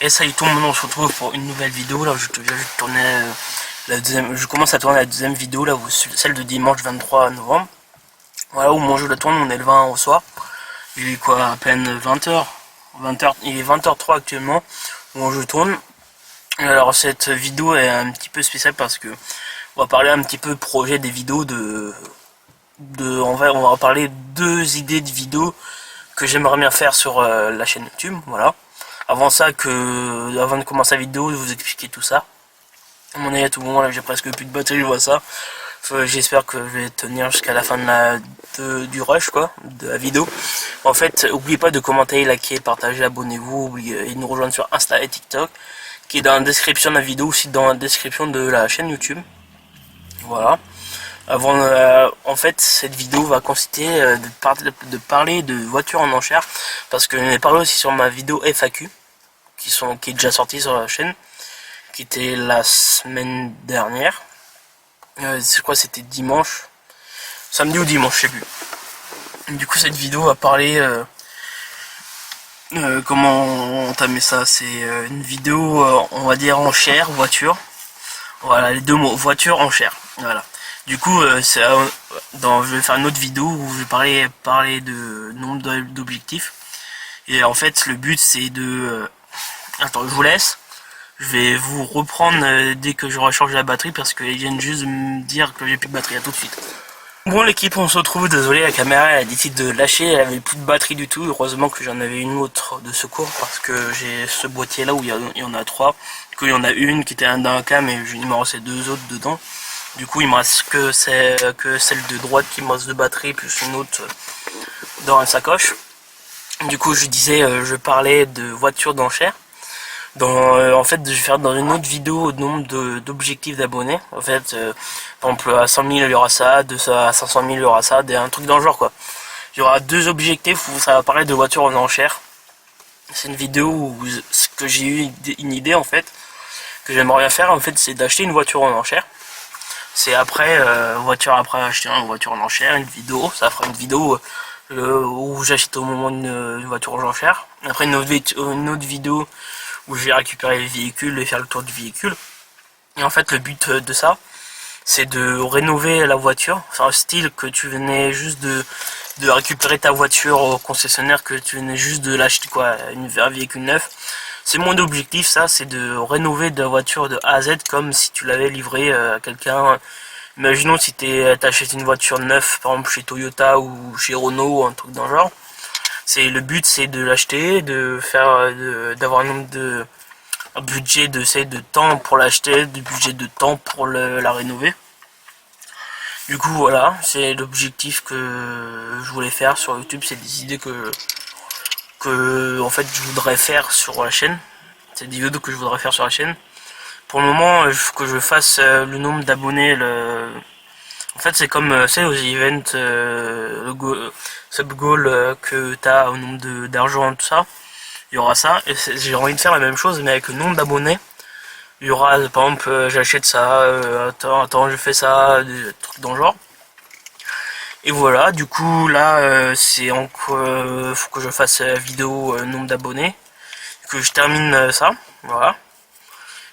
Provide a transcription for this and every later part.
Et salut tout le monde, on se retrouve pour une nouvelle vidéo. Là, je tournais je commence à tourner la deuxième vidéo, là, celle de dimanche 23 novembre. Voilà, où mon jeu la tourne, on est le 20 au soir. Il est quoi, à peine 20h. Il est 20h03 actuellement, où mon jeu tourne. Alors cette vidéo est un petit peu spéciale parce que on va parler un petit peu projet des vidéos on va parler deux idées de vidéos que j'aimerais bien faire sur la chaîne YouTube, voilà. Avant de commencer la vidéo, je vais vous expliquer tout ça. À mon avis, à tout moment, là, j'ai presque plus de batterie, je vois ça. J'espère que je vais tenir jusqu'à la fin du rush, quoi, de la vidéo. En fait, n'oubliez pas de commenter, liker, partager, abonnez-vous, et nous rejoindre sur Insta et TikTok, qui est dans la description de la vidéo, aussi dans la description de la chaîne YouTube. Voilà. En fait, cette vidéo va consister de parler de voitures en enchères, parce que j'en ai parlé aussi sur ma vidéo FAQ, qui est déjà sortie sur la chaîne, qui était la semaine dernière. Je crois que c'était dimanche, samedi ou dimanche, je sais plus. Du coup, cette vidéo va parler comment entamer ça. C'est une vidéo, on va dire enchère, voiture. Voilà, les deux mots, voiture, enchère. Voilà. Du coup, je vais faire une autre vidéo où je vais parler de nombre d'objectifs. Et en fait, le but c'est de... attends, je vous laisse. Je vais vous reprendre dès que j'aurai changé la batterie parce qu'ils viennent juste me dire que j'ai plus de batterie. À tout de suite. Bon l'équipe, on se retrouve. Désolé, la caméra elle a décidé de lâcher. Elle avait plus de batterie du tout. Heureusement que j'en avais une autre de secours parce que j'ai ce boîtier là où il y en a trois. Du coup, il y en a une qui était dans un cas, mais il m'en restait deux autres dedans. Du coup, il me reste que celle de droite qui me reste de batterie, plus une autre dans la sacoche. Du coup, je disais, je parlais de voitures d'enchères. En fait, je vais faire dans une autre vidéo le nombre d'objectifs d'abonnés. En fait, par exemple, à 100 000, il y aura ça, à 500 000, il y aura ça, un truc dans le genre, quoi. Il y aura deux objectifs où ça va parler de voitures en enchères. C'est une vidéo où j'ai eu une idée, en fait, que j'aimerais bien faire, en fait, c'est d'acheter une voiture en enchères. C'est après, après acheter une voiture en enchère, une vidéo, ça fera une vidéo où j'achète au moment une voiture en enchère. Après une autre vidéo où je vais récupérer le véhicule et faire le tour du véhicule. Et en fait le but de ça, c'est de rénover la voiture, c'est un style que tu venais juste de récupérer ta voiture au concessionnaire, que tu venais juste de l'acheter, quoi, un véhicule neuf. C'est mon objectif, ça, c'est de rénover de la voiture de A à Z comme si tu l'avais livré à quelqu'un. Imaginons si t'achètes une voiture neuve, par exemple chez Toyota ou chez Renault ou un truc dans le genre. Le but, c'est de l'acheter, d'avoir un budget de temps pour l'acheter, du budget de temps pour la rénover. Du coup, voilà, c'est l'objectif que je voulais faire sur YouTube, c'est des idées en fait je voudrais faire sur la chaîne. C'est des vidéos que je voudrais faire sur la chaîne. Pour le moment, il faut que je fasse le nombre d'abonnés. En fait, c'est comme c'est aux events, sub goal que tu as au nombre d'argent, tout ça. Il y aura ça. Et j'ai envie de faire la même chose, mais avec le nombre d'abonnés. Il y aura, par exemple, j'achète ça, attends, je fais ça, des trucs dans le genre. Et voilà, du coup là faut que je fasse la vidéo nombre d'abonnés, que je termine ça, voilà.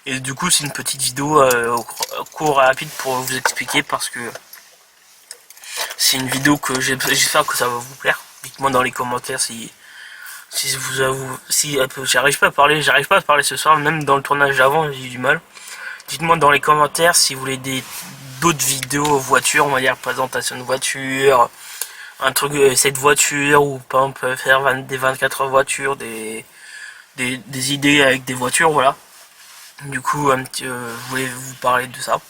Et du coup c'est une petite vidéo court et rapide pour vous expliquer parce que c'est une vidéo que j'espère que ça va vous plaire. Dites-moi dans les commentaires si j'arrive pas à parler ce soir, même dans le tournage d'avant j'ai eu du mal. Dites-moi dans les commentaires si vous voulez d'autres vidéos voitures, on va dire présentation de voiture, un truc cette voiture, ou par exemple faire des 24 heures voitures, des idées avec des voitures, voilà. Du coup, je voulais vous parler de ça.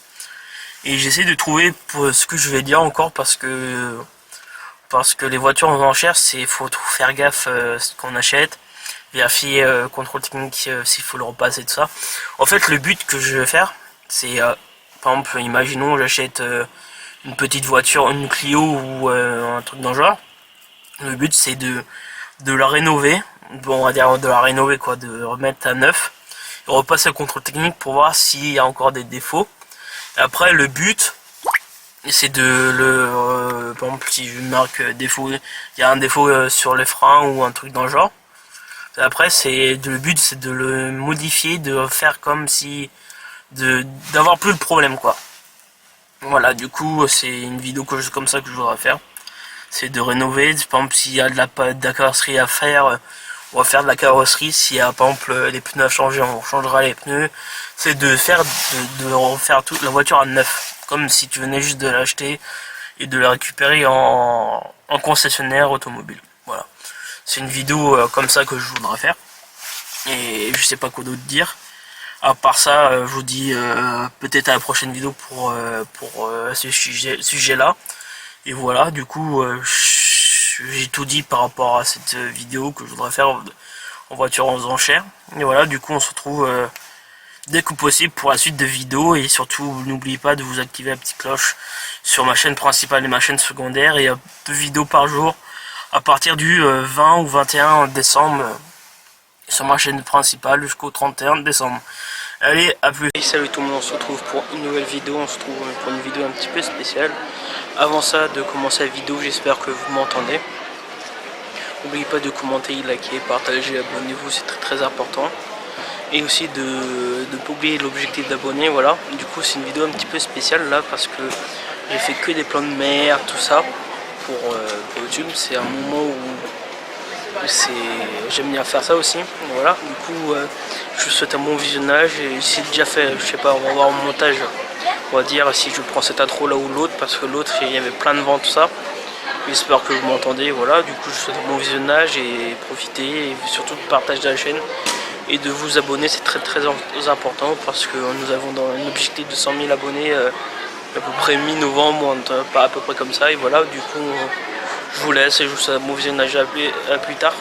Et j'essaie de trouver pour ce que je vais dire encore parce que les voitures en enchères, faut faire gaffe ce qu'on achète, vérifier contrôle technique s'il faut le repasser, tout ça. En fait, le but que je vais faire, c'est par exemple, imaginons j'achète une petite voiture, une Clio ou un truc dans le genre. Le but c'est de la rénover, bon, on va dire de la rénover, quoi, de remettre à neuf, et repasser le contrôle technique pour voir s'il y a encore des défauts. Et après le but c'est par exemple si je marque défaut, il y a un défaut sur les freins ou un truc dans le genre, Après, le but, c'est de le modifier, de faire comme si d'avoir plus de problème, quoi. Voilà, du coup, c'est une vidéo comme ça que je voudrais faire. C'est de rénover. Par exemple, s'il y a de la carrosserie à faire, on va faire de la carrosserie. S'il y a par exemple les pneus à changer, on changera les pneus. C'est de refaire toute la voiture à neuf, comme si tu venais juste de l'acheter et de la récupérer en concessionnaire automobile. Voilà, c'est une vidéo comme ça que je voudrais faire, et je sais pas quoi d'autre dire. À part ça, je vous dis peut-être à la prochaine vidéo pour ce sujet là. Et voilà, du coup, j'ai tout dit par rapport à cette vidéo que je voudrais faire en voiture aux enchères. Et voilà, du coup, on se retrouve dès que possible pour la suite de vidéos. Et surtout, n'oubliez pas de vous activer la petite cloche sur ma chaîne principale et ma chaîne secondaire. Et 2 vidéos par jour à partir du 20 ou 21 décembre sur ma chaîne principale jusqu'au 31 décembre. Allez, à plus. Salut tout le monde, on se retrouve pour une nouvelle vidéo. On se retrouve pour une vidéo un petit peu spéciale. Avant ça, de commencer la vidéo, j'espère que vous m'entendez. N'oubliez pas de commenter, liker, partager, abonnez-vous, c'est très très important. Et aussi de ne pas oublier l'objectif d'abonner. Voilà, du coup c'est une vidéo un petit peu spéciale là parce que j'ai fait que des plans de mer, tout ça pour YouTube. C'est un moment où j'aime bien faire ça aussi. Voilà, du coup je vous souhaite un bon visionnage. Et c'est déjà fait, je sais pas, on va voir au montage, on va dire si je prends cette intro là ou l'autre, parce que l'autre il y avait plein de vent, tout ça. J'espère que vous m'entendez. Voilà, du coup je vous souhaite un bon visionnage et profitez, et surtout de partager la chaîne et de vous abonner, c'est très très important parce que nous avons dans un objectif de 100 000 abonnés à peu près mi-novembre, pas à peu près comme ça. Et voilà, du coup je vous laisse et je vous souhaite un bon visionnage, à plus tard.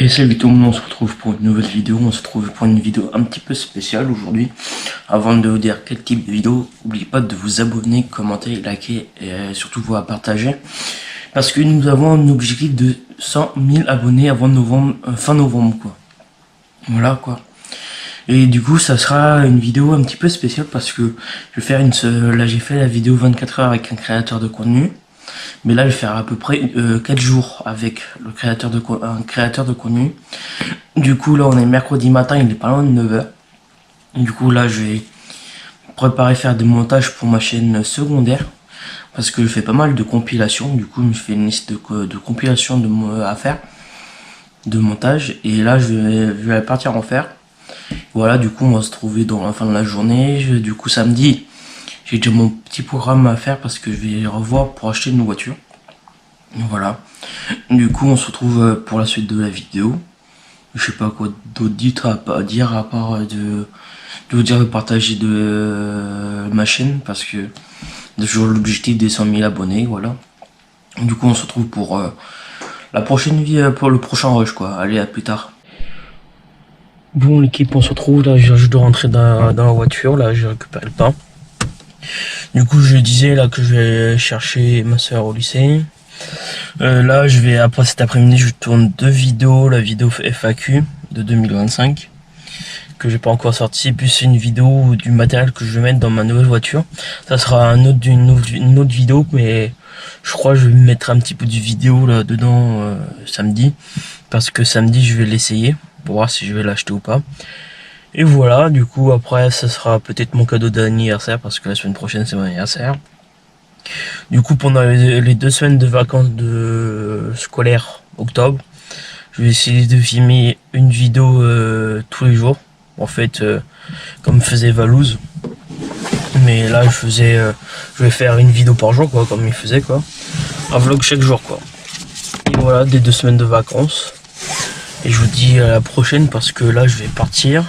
Et salut tout le monde, on se retrouve pour une nouvelle vidéo, on se retrouve pour une vidéo un petit peu spéciale aujourd'hui. Avant de vous dire quel type de vidéo, n'oubliez pas de vous abonner, commenter, liker et surtout vous partager. Parce que nous avons un objectif de 100 000 abonnés avant novembre, fin novembre quoi. Voilà quoi. Et du coup ça sera une vidéo un petit peu spéciale parce que je vais faire là j'ai fait la vidéo 24 heures avec un créateur de contenu. Mais là, je vais faire à peu près 4 jours avec un créateur de contenu. Du coup, là, on est mercredi matin, il est pas loin de 9h. Du coup, là, je vais préparer faire des montages pour ma chaîne secondaire. Parce que je fais pas mal de compilations. Du coup, je fais une liste de compilations à faire. De montage. Et là, je vais partir en faire. Voilà, du coup, on va se trouver dans la fin de la journée. Du coup, samedi, j'ai déjà mon petit programme à faire parce que je vais revoir pour acheter une voiture. Voilà. Du coup, on se retrouve pour la suite de la vidéo. Je sais pas quoi d'autre dire à part de vous dire de partager ma chaîne parce que j'ai toujours l'objectif des 100 000 abonnés. Voilà. Du coup, on se retrouve pour la prochaine vidéo, pour le prochain rush quoi. Allez, à plus tard. Bon, l'équipe, on se retrouve là. Je dois rentrer dans la voiture. Là, j'ai récupéré le pain. Du coup, je disais là que je vais chercher ma soeur au lycée. Là, après cet après-midi, je tourne 2 vidéos. La vidéo FAQ de 2025 que j'ai pas encore sorti, plus une vidéo du matériel que je vais mettre dans ma nouvelle voiture. Ça sera une autre vidéo, mais je crois que je vais mettre un petit peu de vidéo là dedans samedi, parce que samedi je vais l'essayer pour voir si je vais l'acheter ou pas. Et voilà, du coup après ça sera peut-être mon cadeau d'anniversaire parce que la semaine prochaine c'est mon anniversaire. Du coup pendant les 2 semaines de vacances scolaires octobre, je vais essayer de filmer une vidéo tous les jours. En fait comme faisait Valouz. Mais là je vais faire une vidéo par jour quoi, comme il faisait quoi. Un vlog chaque jour quoi. Et voilà, des 2 semaines de vacances. Et je vous dis à la prochaine parce que là je vais partir.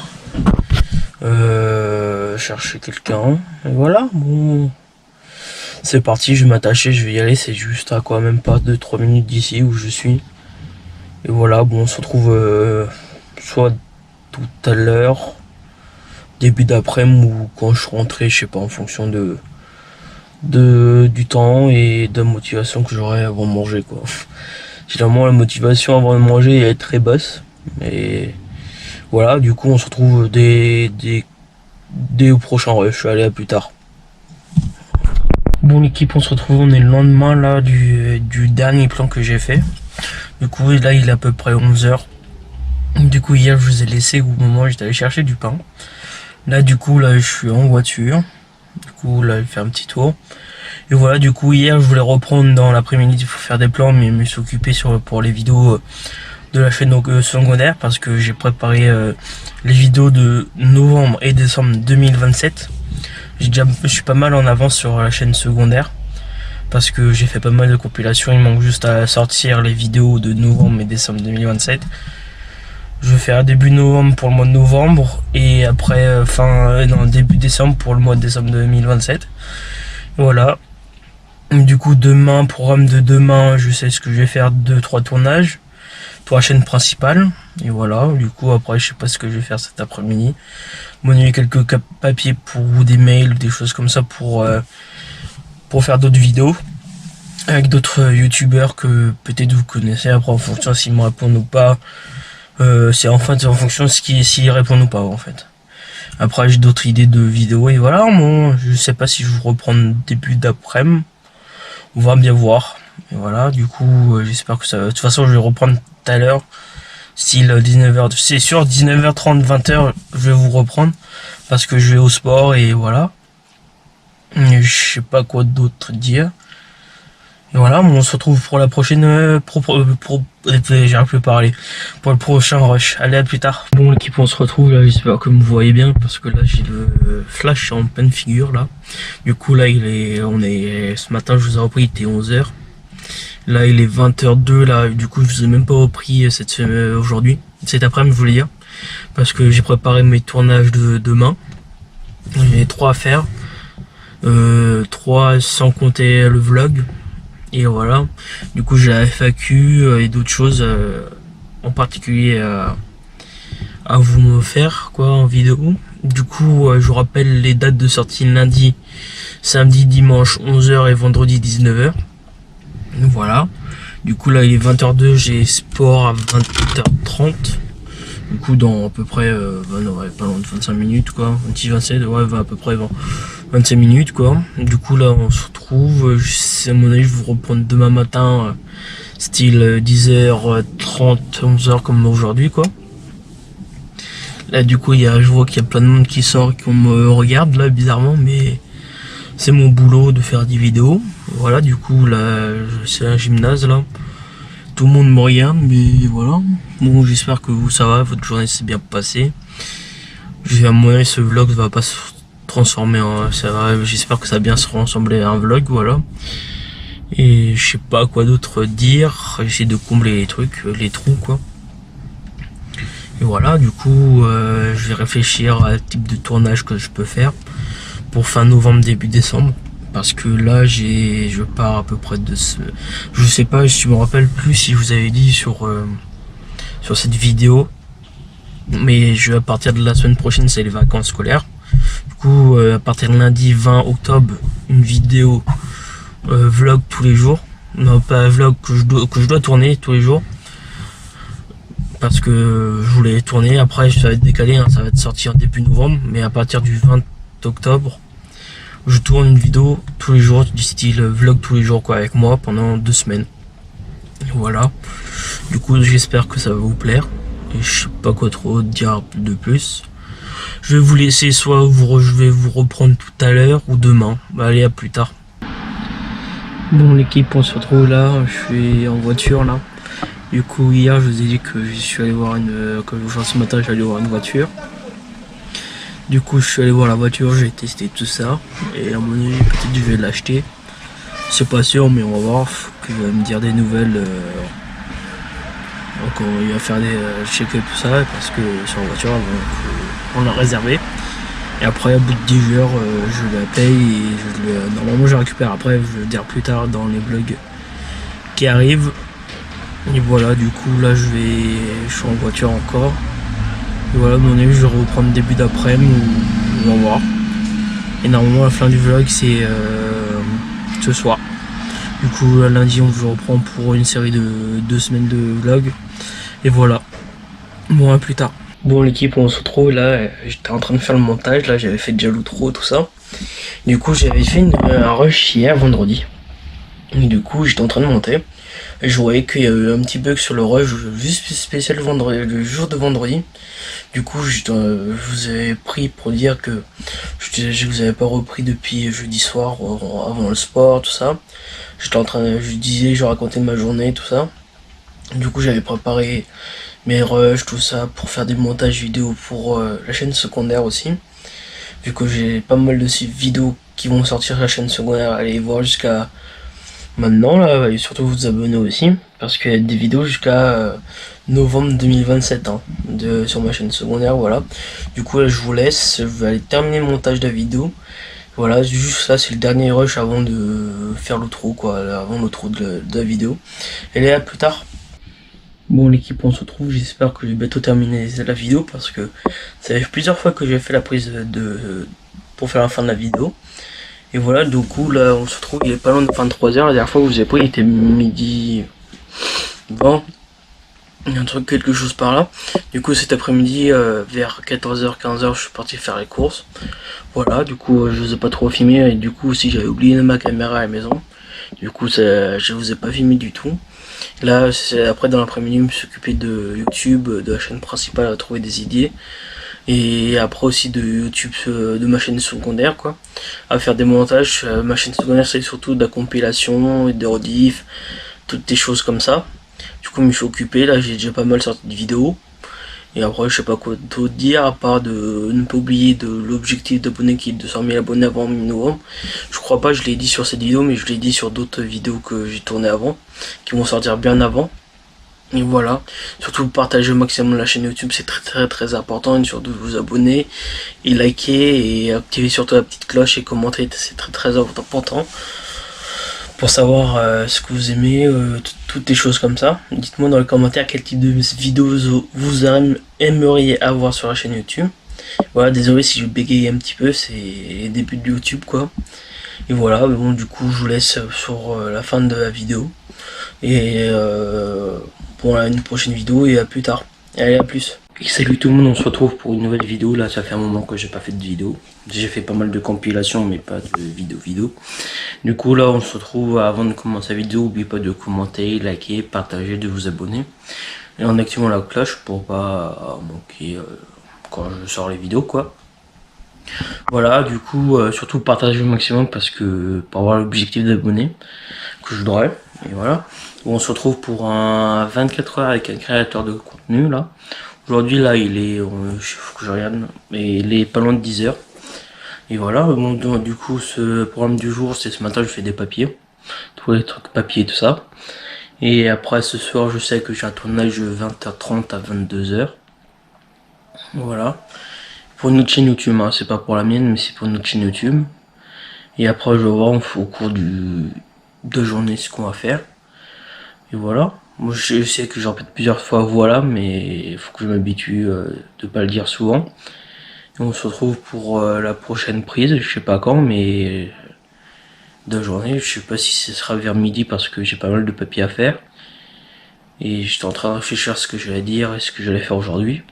Chercher quelqu'un et voilà, bon c'est parti, je vais m'attacher, je vais y aller, c'est juste à quoi même pas 2-3 minutes d'ici où je suis. Et voilà, bon on se retrouve soit tout à l'heure, début d'après-midi ou quand je suis rentré, je sais pas, en fonction du temps et de la motivation que j'aurai avant de manger quoi. Généralement la motivation avant de manger est très basse. Et voilà, du coup on se retrouve dès au prochain rush. Allez, à plus tard. Bon l'équipe, on se retrouve, on est le lendemain là du dernier plan que j'ai fait. Du coup là il est à peu près 11h. Du coup hier je vous ai laissé au moment où j'étais allé chercher du pain. Là du coup là je suis en voiture. Du coup là je fais un petit tour. Et voilà, du coup hier je voulais reprendre dans l'après-midi pour faire des plans, mais je me suis occupé pour les vidéos de la chaîne secondaire parce que j'ai préparé les vidéos de novembre et décembre 2027. Je suis pas mal en avance sur la chaîne secondaire parce que j'ai fait pas mal de compilations. Il manque juste à sortir les vidéos de novembre et décembre 2027. Je vais faire début novembre pour le mois de novembre et après début décembre pour le mois de décembre 2027. Voilà. Du coup demain, programme de demain, je sais ce que je vais faire, 2-3 tournages pour la chaîne principale. Et voilà, du coup après je sais pas ce que je vais faire cet après-midi. Monnayer quelques papiers ou des mails ou des choses comme ça pour faire d'autres vidéos avec d'autres youtubeurs que peut-être vous connaissez. Après en fonction s'ils me répondent ou pas, c'est en fonction de s'ils répondent ou pas en fait. Après j'ai d'autres idées de vidéos et voilà, bon, je sais pas si je vous reprends début d'après-midi. On va bien voir. Et voilà, du coup j'espère que ça va. De toute façon je vais reprendre tout à l'heure. Style 19h, c'est sûr 19h30, 20h je vais vous reprendre parce que je vais au sport et voilà. Je sais pas quoi d'autre dire. Et voilà, on se retrouve pour la prochaine j'arrive plus à parler. Pour le prochain rush. Allez, à plus tard. Bon l'équipe, on se retrouve là, j'espère que vous voyez bien parce que là j'ai le flash en pleine figure là. Du coup là ce matin je vous ai repris, il était 11h. Là il est 20h02 là, du coup je vous ai même pas repris aujourd'hui, cet après-midi je voulais dire, parce que j'ai préparé mes tournages de demain. J'ai 3 à faire, 3 sans compter le vlog, et voilà. Du coup j'ai la FAQ et d'autres choses en particulier à vous me faire quoi en vidéo. Du coup je vous rappelle les dates de sortie: lundi, samedi, dimanche 11h et vendredi 19h. Voilà. Du coup là il est 20h02, j'ai sport à 20h30. Du coup dans à peu près pas loin de 25 minutes quoi, 26-27, ouais, à peu près 25 minutes quoi. Du coup là on se retrouve, à mon avis je vais vous reprendre demain matin, style 10h30, 11h comme aujourd'hui quoi. Là du coup je vois qu'il y a plein de monde qui sort et qu'on me regarde là bizarrement, mais c'est mon boulot de faire des vidéos. Voilà, du coup là c'est un gymnase là. Tout le monde me regarde, mais voilà. Bon, j'espère que vous ça va, votre journée s'est bien passée. À mon avis ce vlog va pas se transformer en... J'espère que ça va bien se ressembler à un vlog, voilà. Et je sais pas quoi d'autre dire. J'essaie de combler les trucs, les trous quoi. Et voilà, du coup, je vais réfléchir à type de tournage que je peux faire pour fin novembre, début décembre. Parce que là, je pars à peu près de ce... Je sais pas, je me rappelle plus si je vous avais dit sur cette vidéo. Mais à partir de la semaine prochaine, c'est les vacances scolaires. Du coup, à partir de lundi 20 octobre, une vidéo vlog tous les jours. Non, pas vlog que je dois tourner tous les jours. Parce que je voulais tourner, après ça va être décalé, hein, ça va être sorti en début novembre, mais à partir du 20 octobre, je tourne une vidéo tous les jours, du style vlog tous les jours quoi, avec moi pendant 2 semaines. Voilà, du coup j'espère que ça va vous plaire, et je sais pas quoi trop dire de plus. Je vais vous laisser, je vais vous reprendre tout à l'heure ou demain. Allez, à plus tard. Bon l'équipe, on se retrouve là, je suis en voiture là. Du coup hier je vous ai dit que je suis allé voir ce matin j'allais voir une voiture. Du coup je suis allé voir la voiture, j'ai testé tout ça. Et à mon avis peut-être je vais l'acheter. C'est pas sûr mais on va voir, faut qu'il va me dire des nouvelles. Donc il va faire des check et tout ça parce que sur la voiture on l'a réservé. Et après au bout de 10 jours je la paye et normalement je la récupère. Après je vais le dire plus tard dans les vlogs qui arrivent. Et voilà, du coup là je suis en voiture encore. Et voilà, mon avis je vais reprendre début d'après-midi, on va voir. Et normalement la fin du vlog c'est ce soir. Du coup lundi on se reprend pour une série de 2 semaines de vlog. Et voilà. Bon, à plus tard. Bon l'équipe, on se retrouve là, j'étais en train de faire le montage, là j'avais fait déjà l'outro tout ça. Du coup j'avais fait un rush hier vendredi. Et du coup j'étais en train de monter. Et je voyais qu'il y a eu un petit bug sur le rush juste spécial vendredi, le jour de vendredi. Du coup je vous avais pris pour dire que je vous avais pas repris depuis jeudi soir avant le sport tout ça. Je racontais ma journée tout ça. Du coup j'avais préparé mes rushs tout ça pour faire des montages vidéo pour la chaîne secondaire aussi. Vu que j'ai pas mal de vidéos qui vont sortir sur la chaîne secondaire, allez voir jusqu'à maintenant là, et surtout vous abonner aussi, parce qu'il y a des vidéos jusqu'à novembre 2027 hein, sur ma chaîne secondaire, voilà. Du coup là je vous laisse, je vais aller terminer le montage de la vidéo. Voilà, juste ça c'est le dernier rush avant de faire l'outro quoi, avant l'outro de la vidéo. Et là, à plus tard. Bon l'équipe, on se retrouve, j'espère que j'ai bientôt terminé la vidéo parce que ça fait plusieurs fois que j'ai fait la prise pour faire la fin de la vidéo. Et voilà, du coup là on se retrouve, il est pas loin de 23h, la dernière fois que je vous ai pris il était midi 20, il y a quelque chose par là. Du coup cet après-midi vers 14h, 15h je suis parti faire les courses. Voilà, du coup je vous ai pas trop filmé et du coup aussi j'avais oublié ma caméra à la maison. Du coup je vous ai pas filmé du tout. Là c'est après dans l'après-midi je me suis occupé de YouTube, de la chaîne principale à trouver des idées. Et après aussi de YouTube, de ma chaîne secondaire quoi, à faire des montages. Ma chaîne secondaire c'est surtout de la compilation et des rediff, toutes des choses comme ça. Du coup je me suis occupé, là j'ai déjà pas mal sorti de vidéos. Et après je sais pas quoi d'autre dire à part de ne pas oublier de l'objectif d'abonnés qui est de 200 000 abonnés avant mi-novembre. Je crois pas, je l'ai dit sur cette vidéo mais je l'ai dit sur d'autres vidéos que j'ai tourné avant, qui vont sortir bien avant. Et voilà, surtout partager au maximum la chaîne YouTube, c'est très important, et surtout vous abonner et liker et activer surtout la petite cloche et commenter, c'est très important pour savoir ce que vous aimez, toutes les choses comme ça. Dites-moi dans les commentaires quel type de vidéos vous aimeriez avoir sur la chaîne YouTube. Voilà, désolé si je bégaye un petit peu, c'est les débuts de YouTube quoi. Et voilà, bon du coup je vous laisse sur la fin de la vidéo. Et pour une prochaine vidéo et à plus tard. Allez, à plus. Et salut tout le monde, on se retrouve pour une nouvelle vidéo. Là ça fait un moment que j'ai pas fait de vidéo. J'ai fait pas mal de compilations mais pas de vidéo. Du coup là on se retrouve. Avant de commencer la vidéo, n'oubliez pas de commenter, liker, partager, de vous abonner. Et en activant la cloche pour pas manquer quand je sors les vidéos quoi. Voilà, du coup surtout partagez au maximum parce que pour avoir l'objectif d'abonnés que je voudrais. Et voilà, on se retrouve pour un 24 heures avec un créateur de contenu là. Aujourd'hui là il est, faut que je regarde, mais il est pas loin de 10 heures. Et voilà, bon, du coup ce programme du jour c'est ce matin je fais des papiers, tous les trucs papier tout ça. Et après ce soir je sais que j'ai un tournage de 20h30 à 22h. Voilà, pour une autre chaîne YouTube, hein. C'est pas pour la mienne mais c'est pour une autre chaîne YouTube. Et après je vais voir au cours de journée ce qu'on va faire. Et voilà, moi je sais que j'en répète plusieurs fois voilà, mais il faut que je m'habitue de pas le dire souvent. Et on se retrouve pour la prochaine prise, je sais pas quand, mais de journée, je sais pas si ce sera vers midi parce que j'ai pas mal de papiers à faire. Et j'étais en train de réfléchir à ce que j'allais dire et ce que j'allais faire aujourd'hui.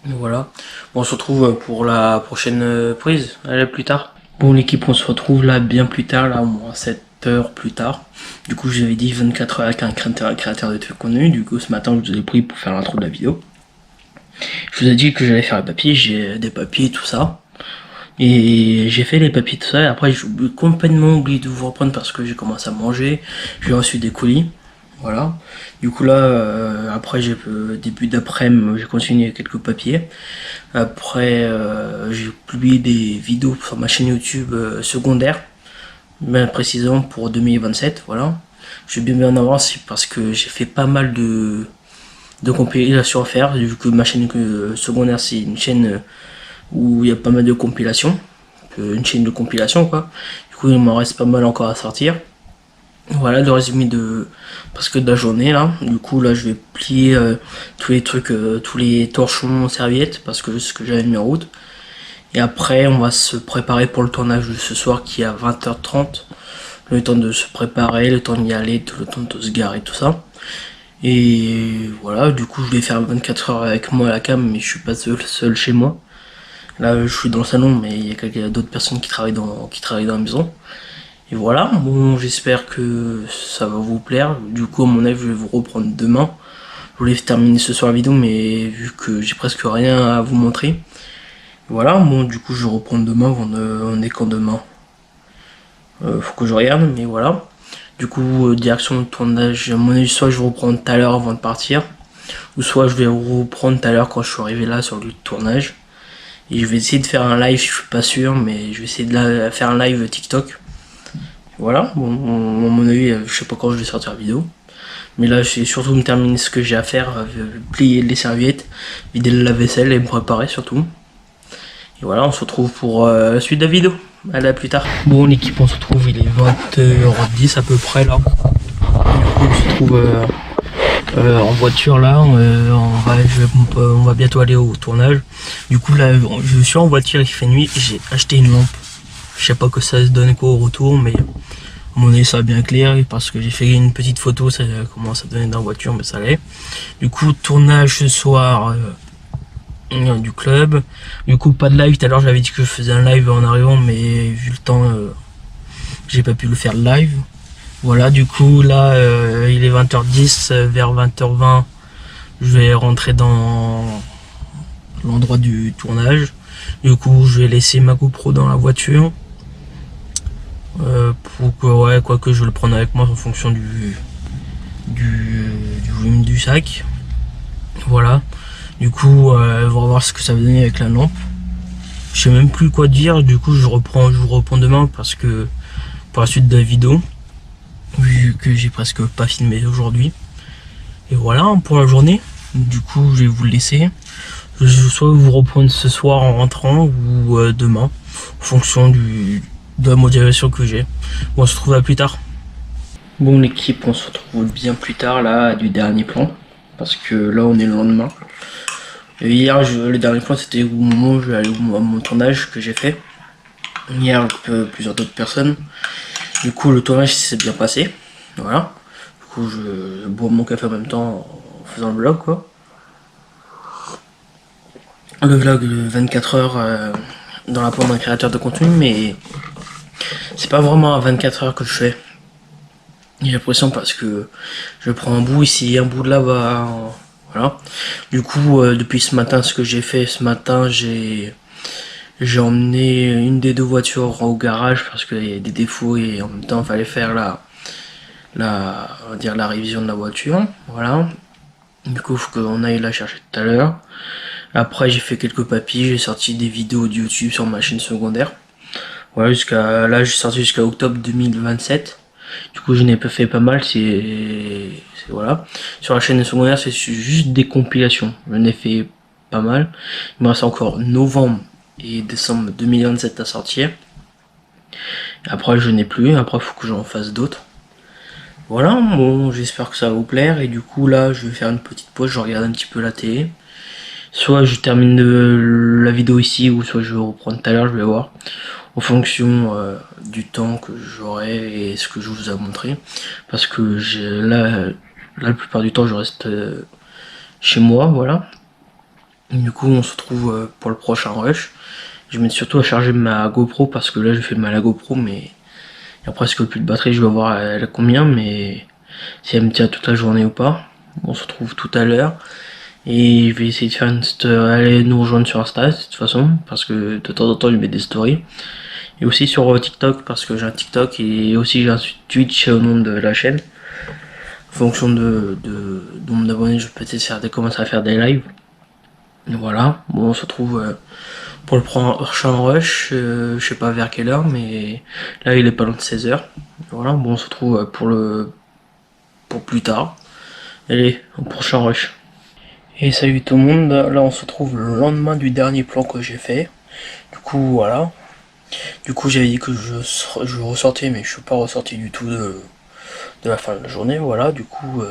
Voilà, bon, on se retrouve pour la prochaine prise, allez, plus tard. Bon l'équipe, on se retrouve là bien plus tard, là au moins 7 heures plus tard. Du coup je vous avais dit 24 heures avec un créateur de contenu. Du coup ce matin je vous ai pris pour faire l'intro de la vidéo. Je vous ai dit que j'allais faire les papiers, j'ai des papiers tout ça. Et j'ai fait les papiers tout ça et après j'ai complètement oublié de vous reprendre parce que j'ai commencé à manger. J'ai reçu des colis. Voilà, du coup là après j'ai début d'après-midi j'ai continué quelques papiers. Après j'ai publié des vidéos sur ma chaîne YouTube secondaire, bien précisément pour 2027. Voilà, je vais bien en avance parce que j'ai fait pas mal de compilations à faire, vu que ma chaîne secondaire c'est une chaîne où il y a pas mal de compilations, une chaîne de compilation quoi. Du coup il m'en reste pas mal encore à sortir. Voilà le résumé parce que de la journée là. Du coup là je vais plier tous les trucs, tous les torchons serviettes parce que c'est ce que j'avais mis en route. Et après on va se préparer pour le tournage de ce soir qui est à 20h30. Le temps de se préparer, le temps d'y aller, le temps de se garer, tout ça. Et voilà, du coup je vais faire 24 heures avec moi à la cam, mais je suis pas seul chez moi. Là je suis dans le salon mais il y a d'autres personnes qui travaillent dans la maison. Et voilà, bon j'espère que ça va vous plaire. Du coup à mon avis je vais vous reprendre demain. Je voulais terminer ce soir la vidéo mais vu que j'ai presque rien à vous montrer. Et voilà, bon du coup je vais reprendre demain, on est quand demain faut que je regarde, mais voilà. Du coup direction de tournage, à mon avis soit je vais reprendre tout à l'heure avant de partir. Ou soit je vais reprendre tout à l'heure quand je suis arrivé là sur le lieu de tournage. Et je vais essayer de faire un live, je suis pas sûr, mais je vais essayer de faire un live TikTok. Voilà, bon, à mon avis, je sais pas quand je vais sortir la vidéo. Mais là, je vais surtout me terminer ce que j'ai à faire, plier les serviettes, vider le lave-vaisselle et me préparer surtout. Et voilà, on se retrouve pour la suite de la vidéo. Allez, à plus tard. Bon, l'équipe, on se retrouve, il est 20h10 à peu près là. Du coup, on se trouve en voiture là, on va bientôt aller au tournage. Du coup là, je suis en voiture, il fait nuit et j'ai acheté une lampe. Je sais pas que ça se donne quoi au retour, mais à mon avis ça va bien clair parce que j'ai fait une petite photo, ça commence à donner dans la voiture, mais ça allait. Du coup tournage ce soir du club. Du coup pas de live, tout à l'heure j'avais dit que je faisais un live en arrivant, mais vu le temps j'ai pas pu le faire live. Voilà, du coup là il est 20h10, vers 20h20 je vais rentrer dans l'endroit du tournage. Du coup je vais laisser ma GoPro dans la voiture pour que ouais, quoi que je le prenne avec moi en fonction du volume du sac. Voilà, du coup on va voir ce que ça va donner avec la lampe. Je sais même plus quoi dire, du coup je vous reprends demain parce que pour la suite de la vidéo, vu que j'ai presque pas filmé aujourd'hui. Et voilà pour la journée. Du coup je vais vous le laisser. Je vais soit vous reprendre ce soir en rentrant ou demain en fonction de la motivation que j'ai. Bon, on se retrouve à plus tard. Bon l'équipe, on se retrouve bien plus tard là du dernier plan, parce que là on est le lendemain. Et hier le dernier plan c'était au moment où je vais aller à mon tournage que j'ai fait. Hier avec plusieurs d'autres personnes. Du coup le tournage s'est bien passé. Voilà. Du coup je bois mon café en même temps en faisant le vlog quoi. Le vlog de 24 heures dans la peau d'un créateur de contenu, mais c'est pas vraiment à 24 heures que je fais. J'ai l'impression parce que je prends un bout ici, un bout de là-bas, voilà. Du coup, depuis ce matin, ce que j'ai fait ce matin, j'ai emmené une des deux voitures au garage parce qu'il y a des défauts et en même temps, il fallait faire on va dire la révision de la voiture, voilà. Du coup, il faut qu'on aille la chercher tout à l'heure. Après, j'ai fait quelques papiers, j'ai sorti des vidéos de YouTube sur ma chaîne secondaire. Voilà, jusqu'à là, j'ai sorti jusqu'à octobre 2027. Du coup, je n'ai pas fait pas mal, voilà. Sur la chaîne secondaire, c'est juste des compilations. Je n'ai fait pas mal. Il me reste encore novembre et décembre 2027 à sortir. Après, je n'ai plus. Après, il faut que j'en fasse d'autres. Voilà, bon, j'espère que ça va vous plaire. Et du coup, là, je vais faire une petite pause. Je regarde un petit peu la télé. Soit je termine la vidéo ici, ou soit je vais reprendre tout à l'heure, je vais voir. En fonction du temps que j'aurai et ce que je vous ai montré. Parce que là, la plupart du temps, je reste chez moi, voilà. Et du coup, on se retrouve pour le prochain rush. Je vais mettre surtout à charger ma GoPro, parce que là, j'ai fait mal à la GoPro, mais il y a presque plus de batterie. Je vais voir elle a combien, mais si elle me tient toute la journée ou pas. On se retrouve tout à l'heure. Et je vais essayer de faire aller nous rejoindre sur Insta de toute façon, parce que de temps en temps je mets des stories. Et aussi sur TikTok, parce que j'ai un TikTok et aussi j'ai un Twitch au nom de la chaîne. En fonction de nombre d'abonnés, je peux peut-être commencer à faire des lives. Et voilà, bon on se retrouve pour le prochain rush, je sais pas vers quelle heure, mais là il est pas loin de 16h. Voilà, bon on se retrouve pour plus tard. Allez, au prochain rush. Et salut tout le monde, là on se retrouve le lendemain du dernier plan que j'ai fait. Du coup voilà. Du coup j'avais dit que je ressortais, mais je suis pas ressorti du tout de la fin de la journée, voilà. Du coup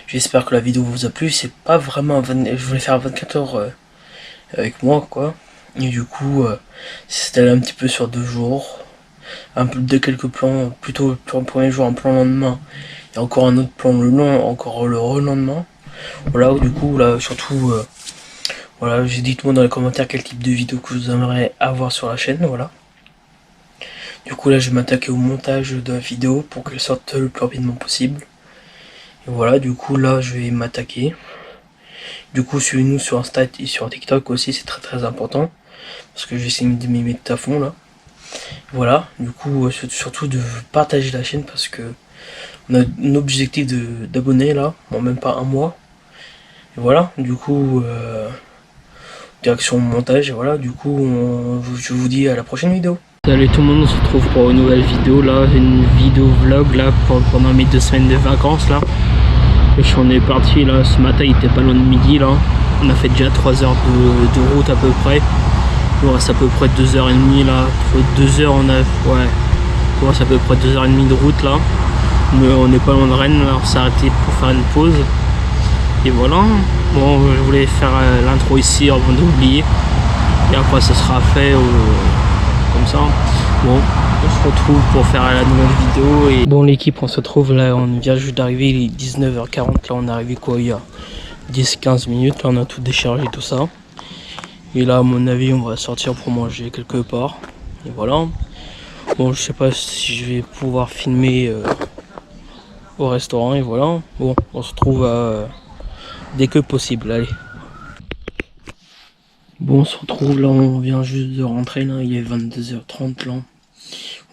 j'espère que la vidéo vous a plu. C'est pas vraiment je voulais faire 24 heures avec moi quoi. Et du coup c'était un petit peu sur 2 jours. Un peu de quelques plans, plutôt le plan premier jour, un plan le lendemain. Et encore un autre plan encore le relendemain. Voilà, du coup là surtout voilà, dites-moi dans les commentaires quel type de vidéo que vous aimeriez avoir sur la chaîne, voilà. Du coup là je vais m'attaquer au montage de la vidéo pour qu'elle sorte le plus rapidement possible. Et voilà, du coup là je vais m'attaquer. Du coup suivez-nous sur Insta et sur TikTok aussi, c'est très très important. Parce que j'essaie de m'y mettre à fond là. Voilà, du coup surtout de partager la chaîne parce que on a un objectif d'abonnés là, bon même pas un mois. Et voilà, du coup direction montage, et voilà, du coup je vous dis à la prochaine vidéo. Salut tout le monde, on se retrouve pour une nouvelle vidéo là, une vidéo vlog là pendant mes 2 semaines de vacances là. Et on est parti là, ce matin il était pas loin de midi là. On a fait déjà 3 heures de route à peu près. Il nous reste à peu près 2h30 là. 2 heures on a. Ouais. Il nous reste à peu près 2h30 de route là. Mais on n'est pas loin de Rennes là, on s'est arrêté pour faire une pause. Et voilà. Bon, je voulais faire l'intro ici avant d'oublier. Et après ça sera fait comme ça. Bon, on se retrouve pour faire la nouvelle vidéo. Et bon l'équipe, on se retrouve là, on vient juste d'arriver, il est 19h40, là on est arrivé quoi il y a 10-15 minutes, là on a tout déchargé tout ça. Et là à mon avis on va sortir pour manger quelque part. Et voilà. Bon je sais pas si je vais pouvoir filmer au restaurant et voilà. Bon on se retrouve dès que possible, allez. Bon on se retrouve là, on vient juste de rentrer là, il est 22h30 là.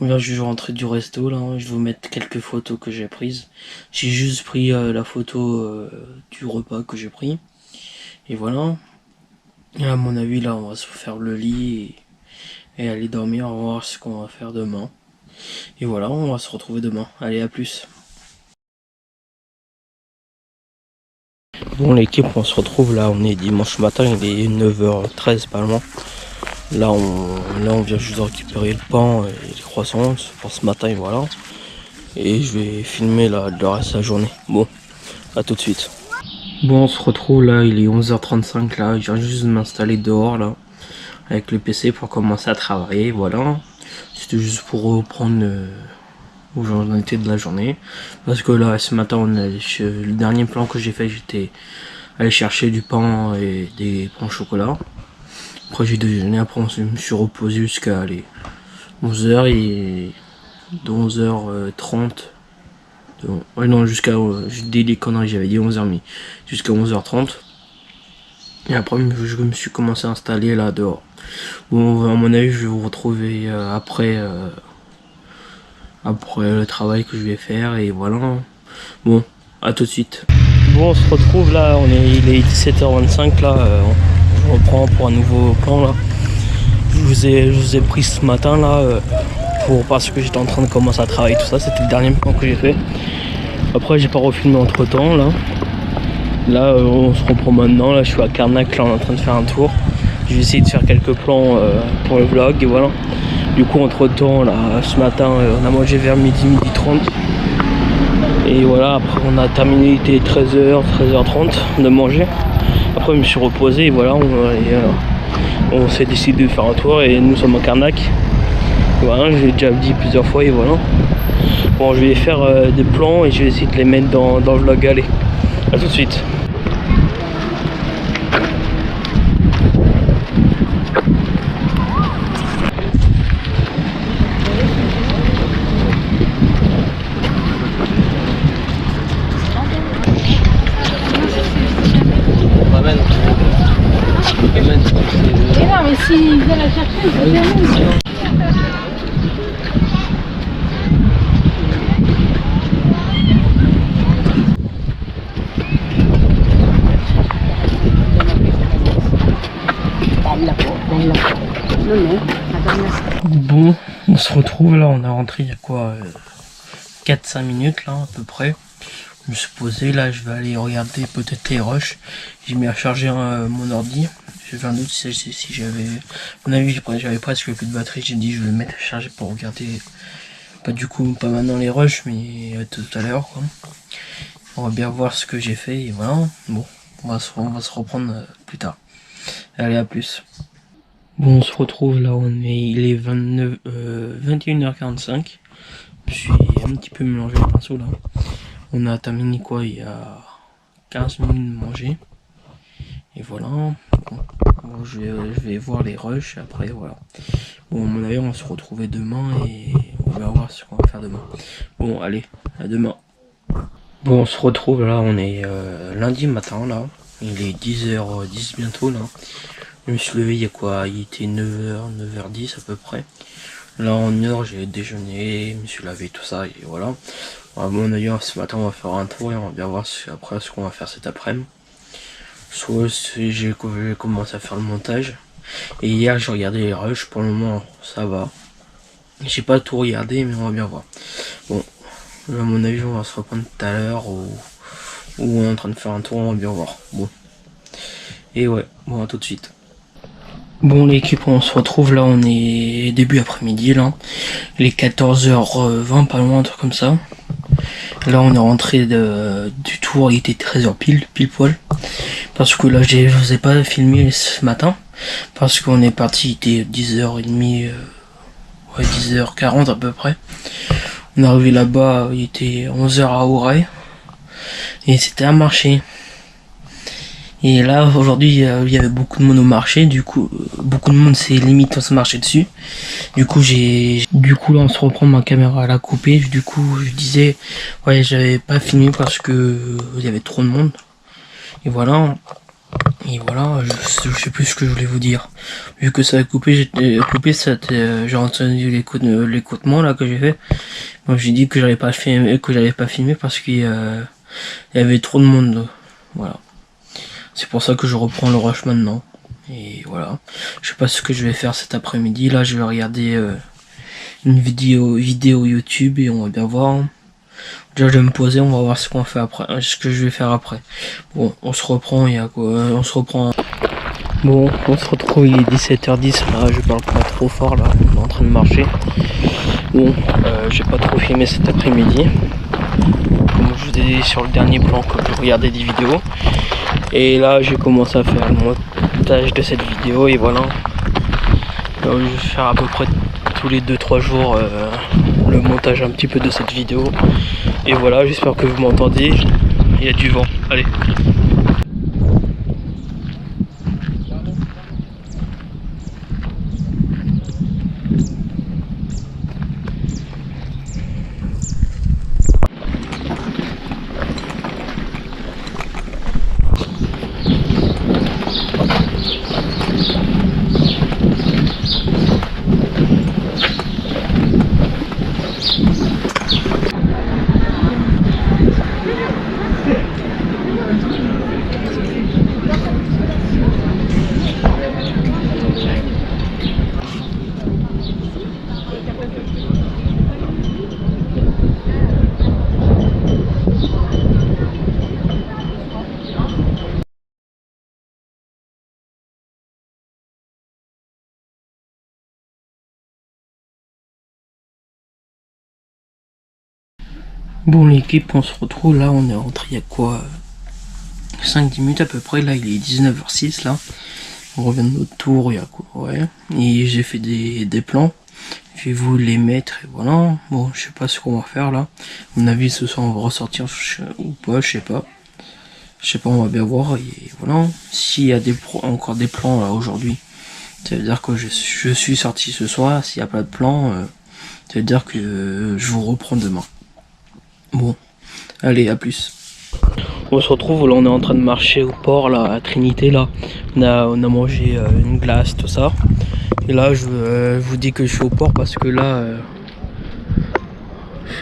On vient juste de rentrer du resto là, je vais vous mettre quelques photos que j'ai prises. J'ai juste pris la photo du repas que j'ai pris. Et voilà. Et à mon avis là on va se faire le lit et aller dormir, on va voir ce qu'on va faire demain. Et voilà, on va se retrouver demain. Allez, à plus. Bon l'équipe, on se retrouve là, on est dimanche matin, il est 9h13 pas loin. Là on vient juste de récupérer le pain et les croissants pour ce matin et voilà. et je vais filmer là le reste de la journée. Bon, à tout de suite. Bon, on se retrouve là, il est 11h35 là, je viens juste de m'installer dehors là, avec le PC pour commencer à travailler, voilà. C'était juste pour reprendre où j'en étais de la journée, parce que là ce matin le dernier plan que j'ai fait, j'étais allé chercher du pain et des pains au chocolat. Après j'ai déjeuné, après je me suis reposé jusqu'à 11h et de 11h30. Ouais non, jusqu'à je dis des conneries, j'avais dit 11h30 jusqu'à 11h30. Et après je me suis commencé à installer là dehors. Bon, à mon avis je vais vous retrouver après le travail que je vais faire, et voilà. Bon, à tout de suite. Bon, on se retrouve là, il est 17h25 là, on reprend pour un nouveau plan là. Je vous ai pris ce matin là, parce que j'étais en train de commencer à travailler, tout ça, c'était le dernier plan que j'ai fait. Après j'ai pas refilmé entre temps là. Là on se reprend maintenant, là je suis à Carnac, là on est en train de faire un tour. Je vais essayer de faire quelques plans pour le vlog, et voilà. Du coup entre temps là, ce matin on a mangé vers midi 30. Et voilà, après on a terminé, il était 13h30 de manger. Après je me suis reposé et voilà, on s'est décidé de faire un tour et nous sommes à Carnac. Voilà, je l'ai déjà dit plusieurs fois et voilà. Bon, je vais faire des plans et je vais essayer de les mettre dans le vlog. Allez, à tout de suite. Non, mais s'ils viennent la chercher, ils vont bien. Bon, on se retrouve là, on est rentré il y a quoi 4-5 minutes là à peu près. Je me suis posé là, je vais aller regarder peut-être les rushs. J'ai mis à charger mon ordi. J'ai un doute si j'avais... À mon avis j'avais presque plus de batterie, j'ai dit je vais le mettre à charger pour regarder. Pas du coup, pas maintenant les rushs, mais tout à l'heure quoi. On va bien voir ce que j'ai fait et voilà. Bon, on va se reprendre plus tard. Allez, à plus. Bon, on se retrouve là, il est 21h45. Je suis un petit peu mélangé le pinceau là. On a terminé quoi, il y a 15 minutes de manger. Et voilà. Bon, je vais voir les rushs après, voilà. Bon, à mon avis, on va se retrouver demain et on va voir ce qu'on va faire demain. Bon, allez, à demain. Bon, on se retrouve là, on est lundi matin là. Il est 10h10 bientôt là. Je me suis levé il y a quoi, il était 9h10 à peu près. Là en heure j'ai déjeuné, je me suis lavé tout ça et voilà. À mon avis ce matin on va faire un tour et on va bien voir après ce qu'on va faire cet après-midi. Soit j'ai commencé à faire le montage. Et hier j'ai regardé les rushs, pour le moment ça va. J'ai pas tout regardé mais on va bien voir. Bon, à mon avis on va se reprendre tout à l'heure où on est en train de faire un tour, on va bien voir. Bon. Et ouais, bon à tout de suite. Bon l'équipe, on se retrouve là, on est début après-midi là. Il est 14h20, pas loin, un truc comme ça. Là on est rentré du tour, il était 13h pile poil. Parce que là je vous ai pas filmé ce matin. Parce qu'on est parti, il était 10h30, ouais 10h40 à peu près. On est arrivé là-bas, il était 11h à Auray. Et c'était un marché. Et là aujourd'hui il y avait beaucoup de monde au marché, du coup beaucoup de monde s'est limite à se marcher dessus. Du coup là on se reprend, ma caméra à la couper. Du coup je disais ouais, j'avais pas filmé parce que il y avait trop de monde. Et voilà je sais plus ce que je voulais vous dire. Vu que ça a coupé, j'ai entendu l'écoutement là que j'ai fait. Donc j'ai dit que j'avais pas filmé parce qu'il y avait trop de monde. Voilà. C'est pour ça que je reprends le rush maintenant. Et voilà. Je sais pas ce que je vais faire cet après-midi. Là, je vais regarder une vidéo YouTube et on va bien voir. Déjà, je vais me poser. On va voir ce qu'on fait après, ce que je vais faire après. Bon, on se reprend. Il y a quoi ? On se reprend. Bon, on se retrouve, il est 17h10, là je parle pas trop fort, là on est en train de marcher. Bon, j'ai pas trop filmé cet après-midi, comme je vous ai dit sur le dernier plan que je regardais des vidéos. Et là j'ai commencé à faire le montage de cette vidéo et voilà. Je vais faire à peu près tous les 2-3 jours le montage un petit peu de cette vidéo. Et voilà, j'espère que vous m'entendez, il y a du vent, allez. Bon l'équipe, on se retrouve là, on est rentré il y a quoi 5-10 minutes à peu près, là il est 19h06 là. On revient de notre tour, il y a quoi, ouais. Et j'ai fait des plans, je vais vous les mettre et voilà. Bon je sais pas ce qu'on va faire là. À mon avis ce soir on va ressortir ou pas, je sais pas. Je sais pas, on va bien voir et voilà. S'il y a encore des plans là aujourd'hui, ça veut dire que je suis sorti ce soir. S'il n'y a pas de plan, ça veut dire que je vous reprends demain. Bon, allez, à plus. On se retrouve, là on est en train de marcher au port là, à Trinité là. On a mangé une glace, tout ça. Et là je vous dis que je suis au port parce que là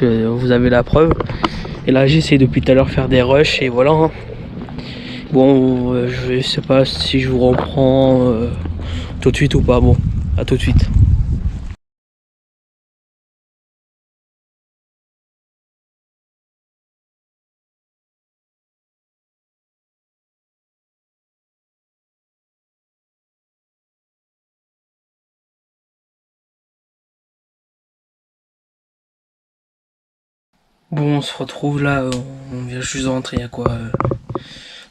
vous avez la preuve. Et là j'essaie depuis tout à l'heure faire des rushs et voilà. Hein. Bon, je sais pas si je vous reprends tout de suite ou pas. Bon, à tout de suite. Bon, on se retrouve là, on vient juste de rentrer il y a quoi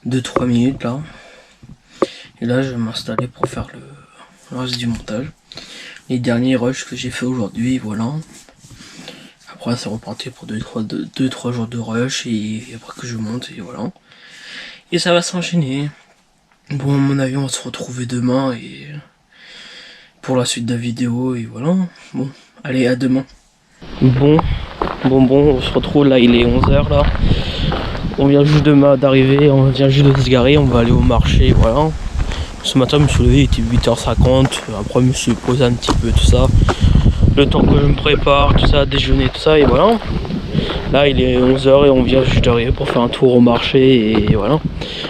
2-3 minutes là. Et là je vais m'installer pour faire le reste du montage. Les derniers rushs que j'ai fait aujourd'hui, voilà. Après c'est reparti pour 2-3 jours de rush et après que je monte et voilà. Et ça va s'enchaîner. Bon à mon avis on va se retrouver demain et pour la suite de la vidéo et voilà. Bon, allez à demain. Bon, on se retrouve là, il est 11h là. On vient juste d'arriver, on vient juste de se garer, on va aller au marché, voilà. Ce matin, je me suis levé, il était 8h50. Après, je me suis posé un petit peu, tout ça. Le temps que je me prépare, tout ça, déjeuner, tout ça, et voilà. Là, il est 11h et on vient juste d'arriver pour faire un tour au marché, et voilà.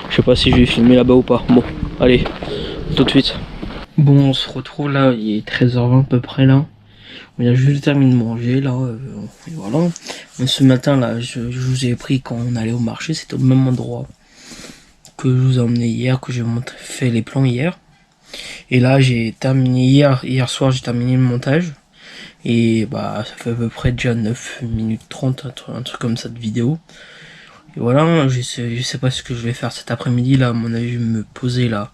Je sais pas si je vais filmer là-bas ou pas. Bon, allez, tout de suite. Bon, on se retrouve là, il est 13h20 à peu près là. On vient juste de terminer de manger là, et voilà. Ce matin là, je vous ai pris quand on allait au marché, c'était au même endroit que je vous ai emmené hier, que j'ai fait les plans hier. Et là j'ai terminé hier soir, j'ai terminé le montage. Et bah ça fait à peu près déjà 9 minutes 30, un truc comme ça de vidéo. Et voilà, je sais pas ce que je vais faire cet après-midi là, à mon avis je vais me poser là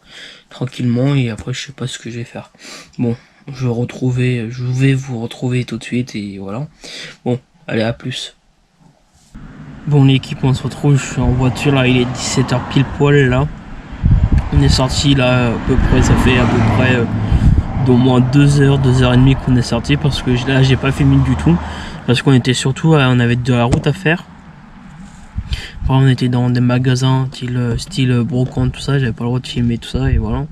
tranquillement et après je sais pas ce que je vais faire. Bon, je vais vous retrouver tout de suite et voilà. Bon, allez à plus. Bon l'équipe, on se retrouve, je suis en voiture là, il est 17h pile poil là. On est sorti là à peu près, ça fait à peu près d'au moins 2h, 2h30 qu'on est sorti parce que là j'ai pas filmé du tout. Parce qu'on était surtout, on avait de la route à faire. Après, on était dans des magasins style brocante, tout ça, j'avais pas le droit de filmer tout ça et voilà.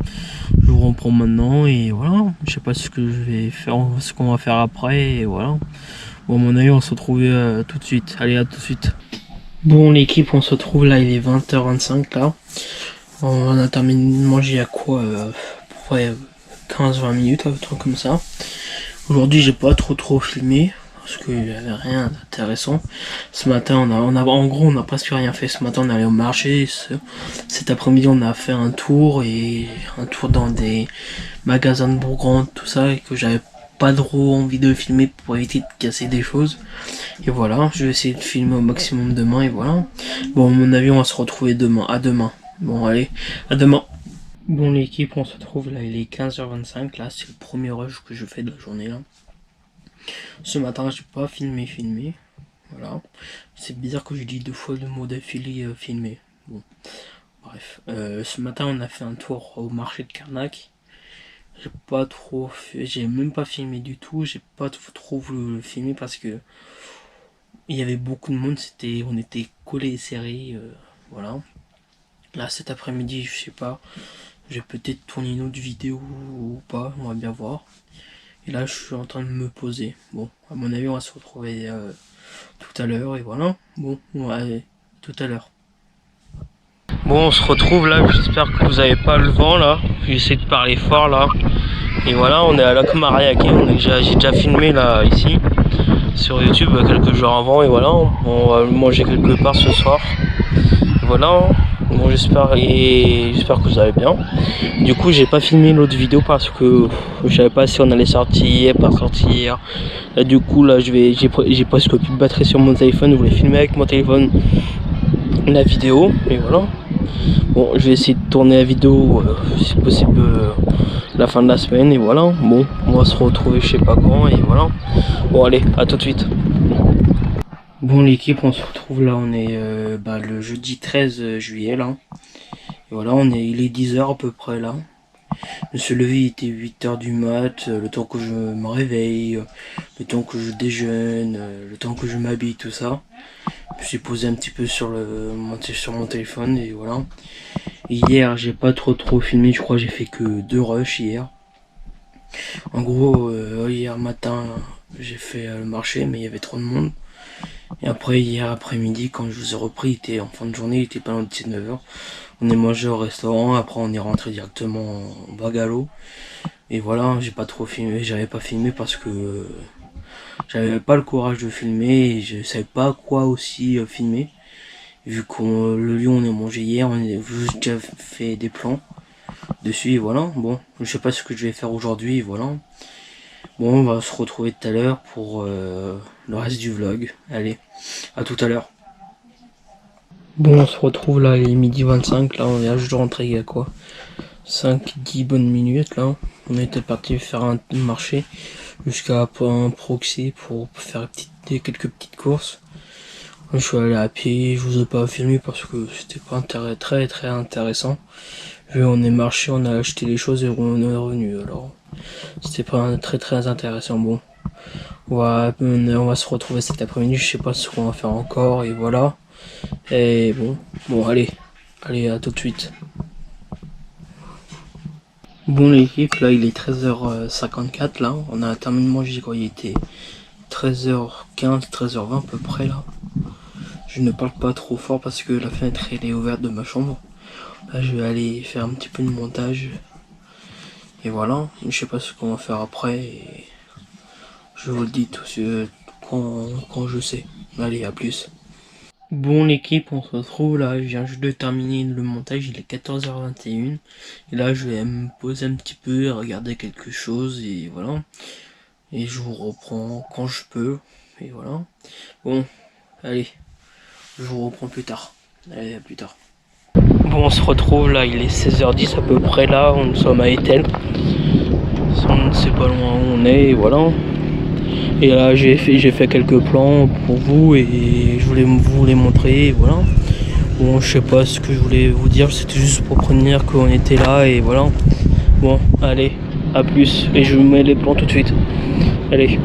Je vous reprends maintenant et voilà. Je sais pas ce que je vais faire, ce qu'on va faire après et voilà. Bon à mon avis on se retrouve tout de suite. Allez à tout de suite. Bon l'équipe, on se retrouve là, il est 20h25 là. On a terminé de manger à quoi à peu près 15-20 minutes, un truc comme ça. Aujourd'hui j'ai pas trop filmé. parce qu'il n'y avait rien d'intéressant. Ce matin, en gros, on n'a presque rien fait. Ce matin, on est allé au marché. Cet après-midi, on a fait un tour dans des magasins de Bourgogne, tout ça, et que j'avais pas trop envie de filmer pour éviter de casser des choses. Et voilà, je vais essayer de filmer au maximum demain, et voilà. Bon, à mon avis, on va se retrouver demain. À demain. Bon, allez, à demain. Bon, l'équipe, on se retrouve là, il est 15h25. Là, c'est le premier rush que je fais de la journée là. Ce matin, j'ai pas filmé. Voilà. C'est bizarre que je dis 2 fois le mot d'affilée filmé. Bon, bref. Ce matin, on a fait un tour au marché de Carnac. J'ai même pas filmé du tout. J'ai pas trop voulu le filmer parce que il y avait beaucoup de monde. On était collés et serrés. Voilà. Là, cet après-midi, je sais pas. Je vais peut-être tourner une autre vidéo ou pas. On va bien voir. Et là, je suis en train de me poser. Bon, à mon avis, on va se retrouver tout à l'heure. Et voilà. Bon, ouais, tout à l'heure. Bon, on se retrouve là. J'espère que vous avez pas le vent là. J'essaie de parler fort là. Et voilà, on est à Lac Mariaquet. J'ai déjà filmé là, ici, sur YouTube quelques jours avant. Et voilà, on va manger quelque part ce soir. Et voilà. Bon, j'espère que vous allez bien. Du coup, j'ai pas filmé l'autre vidéo parce que je savais pas si on allait sortir, pas sortir. Là, du coup, là, j'ai presque plus de batterie sur mon téléphone. Je voulais filmer avec mon téléphone la vidéo. Et voilà. Bon, je vais essayer de tourner la vidéo, si possible, la fin de la semaine. Et voilà. Bon, on va se retrouver je sais pas quand. Et voilà. Bon, allez, à tout de suite. Bon, l'équipe, on se retrouve là. On est le jeudi 13 juillet là. Et voilà, il est 10h à peu près là. Je me suis levé, il était 8h du mat, le temps que je me réveille, le temps que je déjeune, le temps que je m'habille, tout ça. Je me suis posé un petit peu sur mon téléphone et voilà. Et hier, j'ai pas trop filmé, je crois que j'ai fait que 2 rushs hier. En gros, hier matin, j'ai fait le marché, mais il y avait trop de monde. Et après, hier après-midi, quand je vous ai repris, il était en fin de journée, il était pas loin de 19h. On est mangé au restaurant, après on est rentré directement en Bagalo. Et voilà, j'ai pas trop filmé, j'avais pas filmé parce que j'avais pas le courage de filmer et je savais pas quoi aussi filmer. Vu que le lion on est mangé hier, on a juste déjà fait des plans dessus et voilà. Bon, je sais pas ce que je vais faire aujourd'hui, voilà. Bon, on va se retrouver tout à l'heure pour le reste du vlog. Allez, à tout à l'heure. Bon, on se retrouve là, il est midi 25, là, on vient juste de rentrer il y a quoi 5-10 bonnes minutes, là. On était parti faire un marché jusqu'à un proxy pour faire quelques petites courses. Je suis allé à pied, je vous ai pas filmé parce que c'était pas très intéressant. Vu on est marché, on a acheté les choses et on est revenu, alors c'était pas très intéressant. Bon, on va se retrouver cet après-midi, je sais pas ce qu'on va faire encore et voilà. Et bon allez, à tout de suite. Bon l'équipe, là il est 13h54 là, on a terminé de manger quand il était 13h15, 13h20 à peu près là. Je ne parle pas trop fort parce que la fenêtre elle est ouverte de ma chambre. Là je vais aller faire un petit peu de montage. Et voilà, je sais pas ce qu'on va faire après. Et je vous le dis tout quand je sais. Allez, à plus. Bon l'équipe, on se retrouve là, je viens juste de terminer le montage, il est 14h21. Et là je vais me poser un petit peu, regarder quelque chose et voilà. Et je vous reprends quand je peux. Et voilà. Bon, allez, je vous reprends plus tard. Allez, à plus tard. Bon, on se retrouve là, il est 16h10 à peu près là, nous sommes à Etel. On ne sait pas loin où on est, et voilà. Et là j'ai fait quelques plans pour vous et je voulais vous les montrer, et voilà. Bon, je sais pas ce que je voulais vous dire, c'était juste pour prévenir qu'on était là et voilà. Bon, allez, à plus, et je vous mets les plans tout de suite. Allez.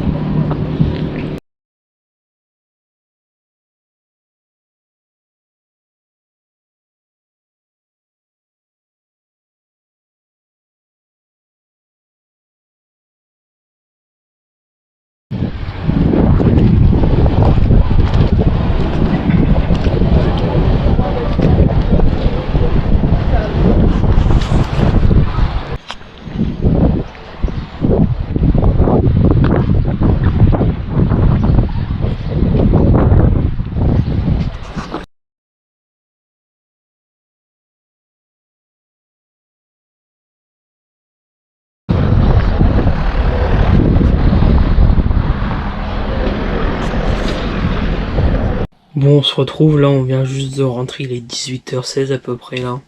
Bon, on se retrouve là, on vient juste de rentrer, il est 18h16 à peu près là.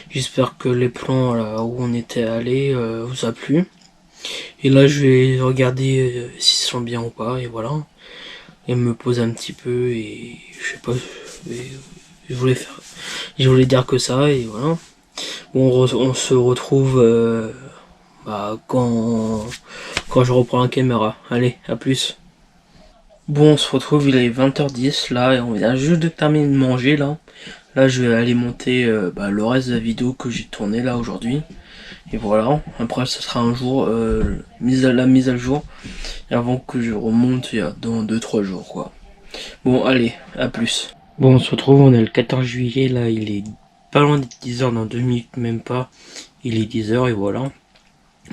J'espère que les plans là où on était allé vous a plu. Et là je vais regarder s'ils sont bien ou pas, et voilà. Et me poser un petit peu, et je sais pas, je voulais faire, je voulais dire que ça, et voilà. Bon, on se retrouve quand je reprends la caméra. Allez, à plus. Bon, on se retrouve, il est 20h10 là, et on vient juste de terminer de manger là. Là, je vais aller monter le reste de la vidéo que j'ai tourné là aujourd'hui. Et voilà, après ce sera un jour, la mise à jour, et avant que je remonte dans 2-3 jours quoi. Bon, allez, à plus. Bon, on se retrouve, on est le 14 juillet, là, il est pas loin d'être 10h, dans 2 minutes même pas. Il est 10h et voilà.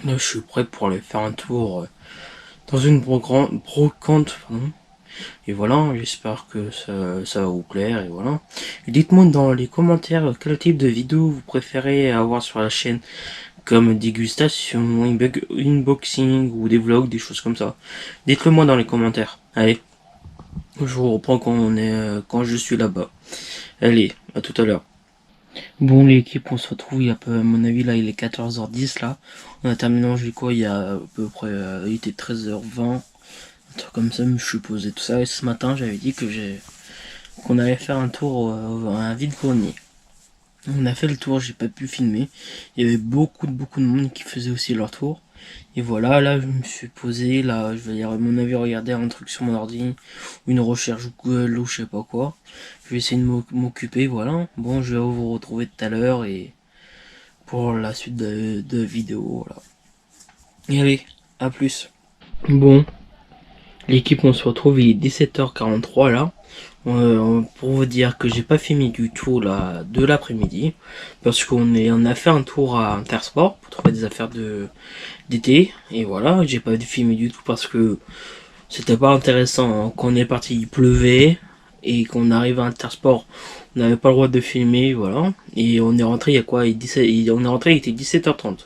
Là, je suis prêt pour aller faire un tour dans une brocante, pardon. Et voilà, j'espère que ça va vous plaire, et voilà. Et dites-moi dans les commentaires quel type de vidéo vous préférez avoir sur la chaîne, comme dégustation, unboxing ou des vlogs, des choses comme ça. Dites-le moi dans les commentaires. Allez, je vous reprends quand je suis là-bas. Allez, à tout à l'heure. Bon, l'équipe, on se retrouve, à mon avis, là, il est 14h10, là. On a terminé manger quoi, il y a à peu près, il était 13h20, un truc comme ça, je suis posé tout ça. Et ce matin, j'avais dit qu'on allait faire un tour à un vide-grenier. On a fait le tour, j'ai pas pu filmer. Il y avait beaucoup de monde qui faisait aussi leur tour. Et voilà, là je me suis posé, là je vais à mon avis regarder un truc sur mon ordi, ou une recherche Google ou je sais pas quoi. Je vais essayer de m'occuper, voilà. Bon, je vais vous retrouver tout à l'heure et pour la suite de vidéo, voilà. Et allez, à plus. Bon, l'équipe, on se retrouve, il est 17h43 là. Pour vous dire que j'ai pas filmé du tout là de l'après-midi, parce on a fait un tour à Intersport pour trouver des affaires d'été, et voilà, j'ai pas filmé du tout parce que c'était pas intéressant. Quand on est parti, il pleuvait, et qu'on arrive à Intersport, on n'avait pas le droit de filmer, voilà. Et on est rentré, il y a quoi, on est rentré, il était 17h30.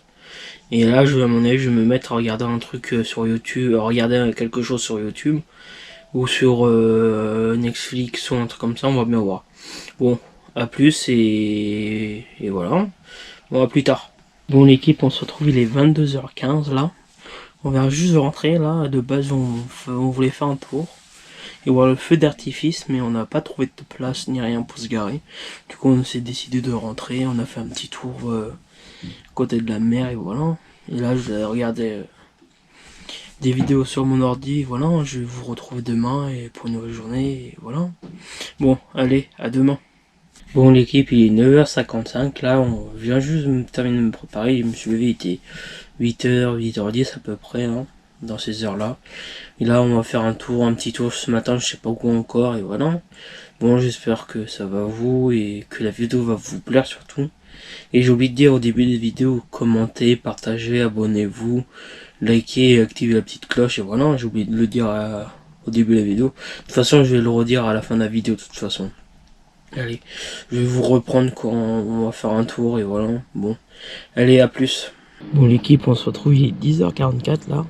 Et là, à mon avis, je vais me mettre à regarder un truc sur YouTube, à regarder quelque chose sur YouTube, ou sur Netflix ou un truc comme ça, on va bien voir. Bon, à plus, et voilà. Bon, à plus tard. Bon, l'équipe, on se retrouve, il est 22h15 là. On vient juste de rentrer là. De base, on voulait faire un tour et voir le feu d'artifice, mais on n'a pas trouvé de place ni rien pour se garer. Du coup, on s'est décidé de rentrer. On a fait un petit tour côté de la mer, et voilà. Et là, je vais regarder des vidéos sur mon ordi, voilà. Je vais vous retrouver demain et pour une nouvelle journée, et voilà. Bon, allez, à demain. Bon, l'équipe, il est 9h55 là. On vient juste de terminer de me préparer. Je me suis levé, il était 8h, 8h10 à peu près, hein, dans ces heures-là. Et là, on va faire un petit tour ce matin, je sais pas où encore, et voilà. Bon, j'espère que ça va vous, et que la vidéo va vous plaire surtout. Et j'ai oublié de dire au début des vidéos, commentez, partagez, abonnez-vous, likez et activez la petite cloche, et voilà, j'ai oublié de le dire au début de la vidéo. De toute façon, je vais le redire à la fin de la vidéo, de toute façon. Allez, je vais vous reprendre quand on va faire un tour, et voilà, bon. Allez, à plus. Bon, l'équipe, on se retrouve, il est 10h44 là.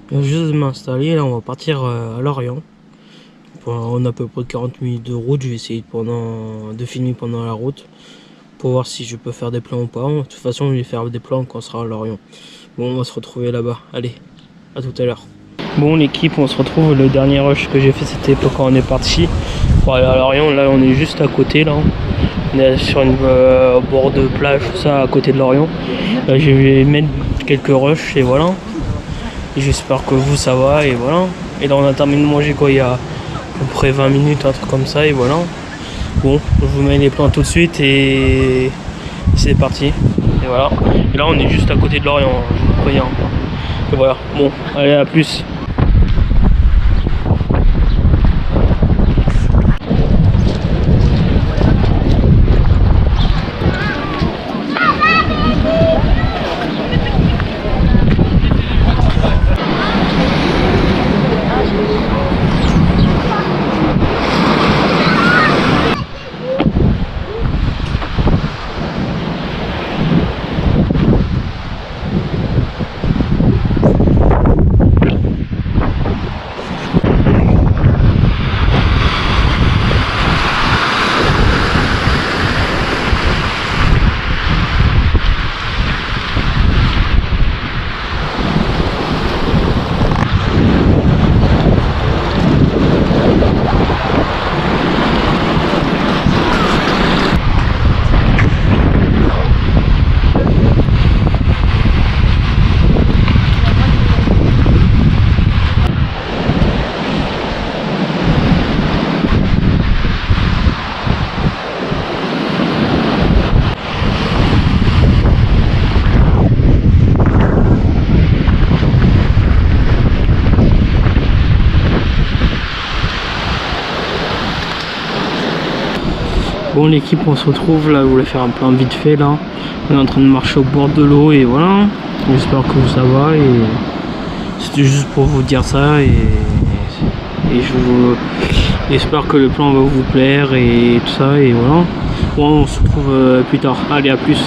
Je viens juste de m'installer, là on va partir à Lorient. On a à peu près 40 minutes de route, je vais essayer de filmer pendant la route pour voir si je peux faire des plans ou pas. De toute façon, je vais faire des plans quand on sera à Lorient. Bon, on va se retrouver là-bas. Allez, à tout à l'heure. Bon, l'équipe, on se retrouve. Le dernier rush que j'ai fait, c'était quand on est parti pour aller à Lorient. Là, on est juste à côté, là. On est sur une bord de plage, tout ça, à côté de Lorient. Là, je vais mettre quelques rushs et voilà. J'espère que vous, ça va, et voilà. Et là, on a terminé de manger quoi, il y a à peu près 20 minutes, un truc comme ça, et voilà. Bon, je vous mets les plans tout de suite, et c'est parti. Et voilà. Et là, on est juste à côté de Lorient, je vous préviens. Et voilà. Bon, allez, à plus. Bon l'équipe, on se retrouve là, je voulais faire un plan vite fait là. On est en train de marcher au bord de l'eau et voilà. J'espère que ça va et c'était juste pour vous dire ça et j'espère que le plan va vous plaire et tout ça et voilà. Bon on se retrouve plus tard. Allez à plus.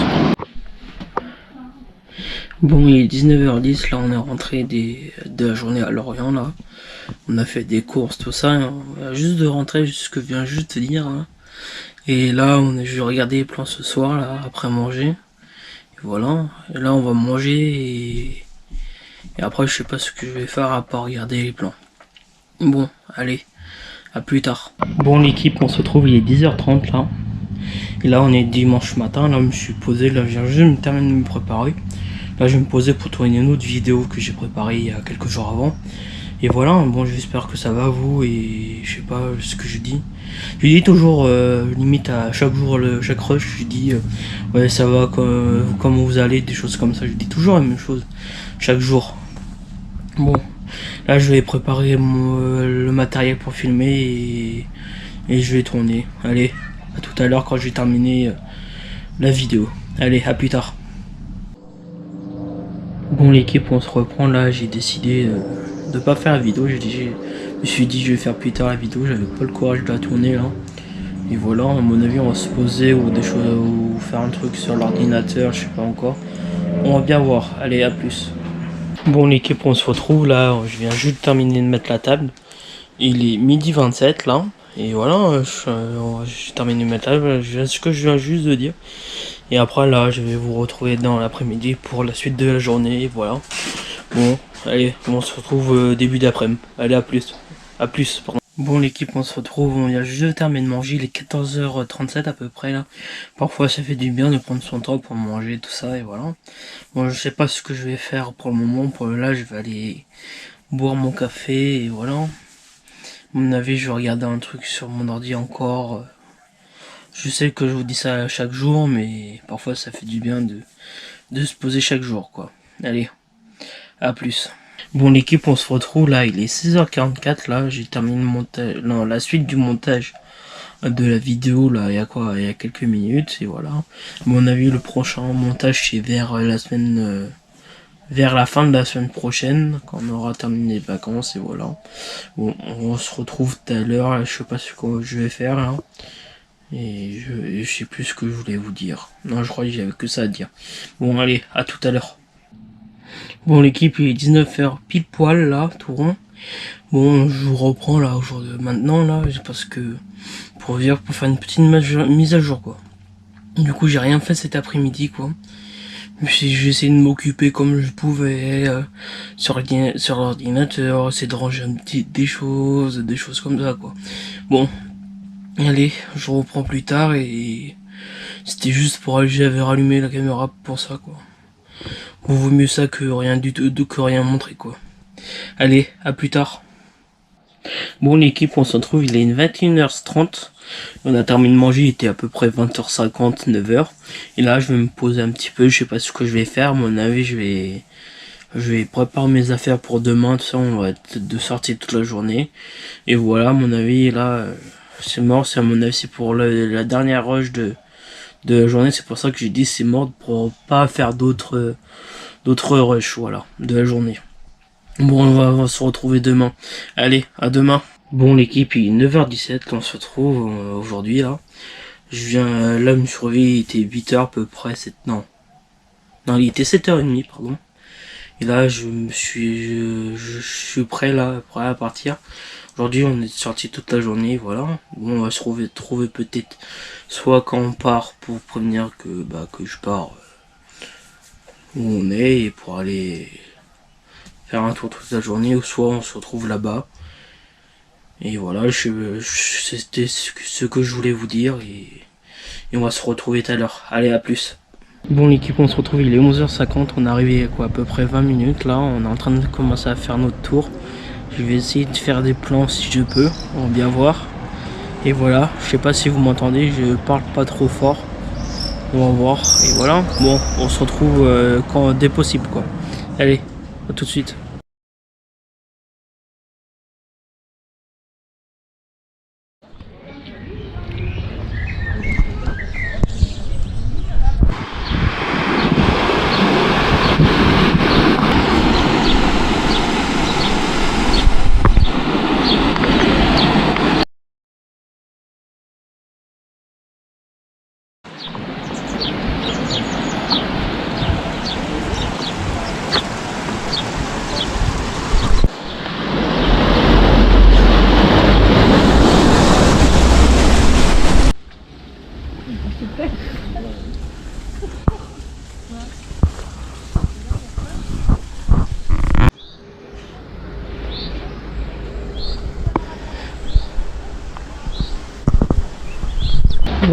Bon il est 19h10 là, on est rentré de la journée à Lorient là. On a fait des courses tout ça. On vient juste de rentrer, ce que je viens juste de dire hein. Et là, je vais regarder les plans ce soir, là, après manger. Et voilà. Et là, on va manger et après, je sais pas ce que je vais faire à part regarder les plans. Bon, allez, à plus tard. Bon, l'équipe, on se retrouve, il est 10h30 là. Et là, on est dimanche matin. Là, je me suis posé, là, je viens juste de me terminer de me préparer. Là, je vais me poser pour tourner une autre vidéo que j'ai préparée il y a quelques jours avant. Et voilà, bon j'espère que ça va vous et je sais pas ce que je dis. Je dis toujours limite à chaque jour, chaque rush, je dis ouais ça va, comment vous allez, des choses comme ça. Je dis toujours la même chose chaque jour. Bon, là je vais préparer le matériel pour filmer et je vais tourner. Allez, à tout à l'heure quand j'ai terminé la vidéo. Allez, à plus tard. Bon l'équipe, on se reprend là, j'ai décidé de pas faire la vidéo, je me suis dit je vais faire plus tard la vidéo, j'avais pas le courage de la tourner là. Et voilà, à mon avis on va se poser ou des choses ou faire un truc sur l'ordinateur, je sais pas encore. On va bien voir, allez à plus. Bon l'équipe, on se retrouve là, je viens juste de terminer de mettre la table. Il est 12h27 là. Et voilà, j'ai terminé de mettre la table, ce que je viens juste de dire. Et après là, je vais vous retrouver dans l'après-midi pour la suite de la journée, et voilà. Bon, allez, on se retrouve début d'après-midi. Allez, à plus. À plus, pardon. Bon l'équipe, on se retrouve, on vient juste de terminer de manger, il est 14h37 à peu près là. Parfois ça fait du bien de prendre son temps pour manger, tout ça, et voilà. Bon, je sais pas ce que je vais faire pour le moment, pour là je vais aller boire mon café, et voilà. À mon avis, je vais regarder un truc sur mon ordi encore. Je sais que je vous dis ça chaque jour, mais parfois ça fait du bien de se poser chaque jour, quoi. Allez, à plus. Bon l'équipe, on se retrouve là, il est 16h44 là, j'ai terminé le montage, non, la suite du montage de la vidéo là, il y a quoi, il y a quelques minutes, et voilà. À mon avis, le prochain montage c'est vers la semaine, vers la fin de la semaine prochaine, quand on aura terminé les vacances, et voilà. Bon, on se retrouve tout à l'heure, je sais pas ce que je vais faire là. Et je sais plus ce que je voulais vous dire. Non, je crois que j'avais que ça à dire. Bon, allez, à tout à l'heure. Bon, l'équipe, il est 19h pile poil, là, tout rond. Bon, je vous reprends, là, aujourd'hui, maintenant, là, parce que, pour faire une petite mise à jour, quoi. Du coup, j'ai rien fait cet après-midi, quoi. J'ai essayé de m'occuper comme je pouvais, sur l'ordinateur, essayer de ranger des choses comme ça, quoi. Bon. Allez, je reprends plus tard et c'était juste pour j'avais rallumé la caméra pour ça quoi. Bon, vaut mieux ça que rien du tout, que rien montrer quoi. Allez, à plus tard. Bon l'équipe, on se retrouve, il est 21h30. On a terminé de manger, il était à peu près 20h50, 9h. Et là je vais me poser un petit peu, je sais pas ce que je vais faire, à mon avis je vais préparer mes affaires pour demain, tout ça, on va être de sortie toute la journée. Et voilà, à mon avis là, c'est mort, c'est à mon avis, c'est pour la dernière rush de la journée, c'est pour ça que j'ai dit c'est mort pour pas faire d'autres rushs, voilà, de la journée. Bon, on va se retrouver demain. Allez, à demain. Bon, l'équipe, il est 9h17, on se retrouve aujourd'hui, là. Je viens, là, me suis réveillé, il était 8h à peu près, non, il était 7h30, pardon. Et là, je suis prêt, là, prêt à partir. Aujourd'hui, on est sorti toute la journée, voilà. Bon, on va se trouver peut-être soit quand on part pour prévenir que je pars où on est et pour aller faire un tour toute la journée, ou soit on se retrouve là-bas. Et voilà, c'était ce que je voulais vous dire et on va se retrouver tout à l'heure. Allez, à plus. Bon l'équipe, on se retrouve, il est 11h50, on est arrivé à peu près 20 minutes là, on est en train de commencer à faire notre tour. Je vais essayer de faire des plans si je peux, on va bien voir. Et voilà, je sais pas si vous m'entendez, je parle pas trop fort. On va voir, et voilà. Bon, on se retrouve dès possible quoi. Allez, à tout de suite. Bon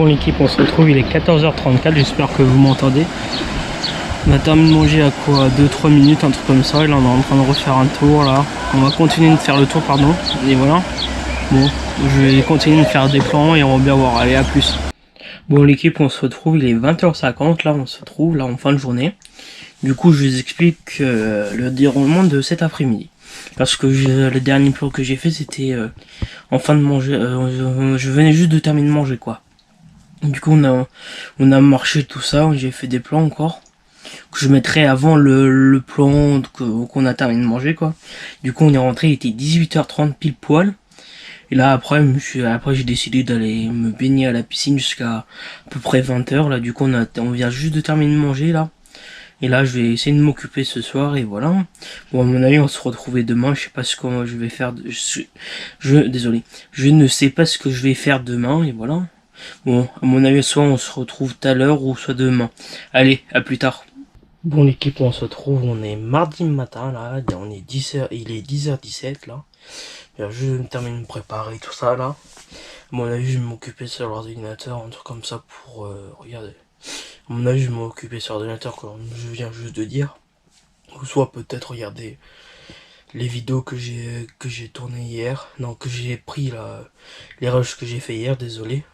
l'équipe, on se retrouve, il est 14h34, j'espère que vous m'entendez. On a terminé de manger à quoi, 2-3 minutes, un truc comme ça, et là on est en train de refaire un tour là. On va continuer de faire le tour, pardon, et voilà. Bon, je vais continuer de faire des plans et on va bien voir, allez à plus. Bon l'équipe, on se retrouve, il est 20h50, là on se retrouve, là en fin de journée. Du coup je vous explique le déroulement de cet après-midi. Parce que le dernier plan que j'ai fait c'était en fin de manger, je venais juste de terminer de manger quoi. Du coup on a marché tout ça, j'ai fait des plans encore que je mettrai avant le plan qu'on a terminé de manger quoi. Du coup on est rentré, il était 18h30 pile poil. Et là après j'ai décidé d'aller me baigner à la piscine jusqu'à à peu près 20h là. Du coup on vient juste de terminer de manger là. Et là je vais essayer de m'occuper ce soir et voilà. Bon à mon avis on se retrouvait demain, je sais pas ce que je vais faire, désolé, je ne sais pas ce que je vais faire demain et voilà. Bon, à mon avis, soit on se retrouve tout à l'heure ou soit demain. Allez, à plus tard. Bon l'équipe, on se retrouve, on est mardi matin là, on est 10h, il est 10h17 là. Je vais me terminer de me préparer tout ça là. À mon avis, je vais m'occuper sur l'ordinateur, un truc comme ça pour regarder. À mon avis, je vais m'occuper sur l'ordinateur comme je viens juste de dire. Ou soit peut-être regarder les vidéos que j'ai tournées hier. Non, que j'ai pris là, les rushs que j'ai fait hier, désolé.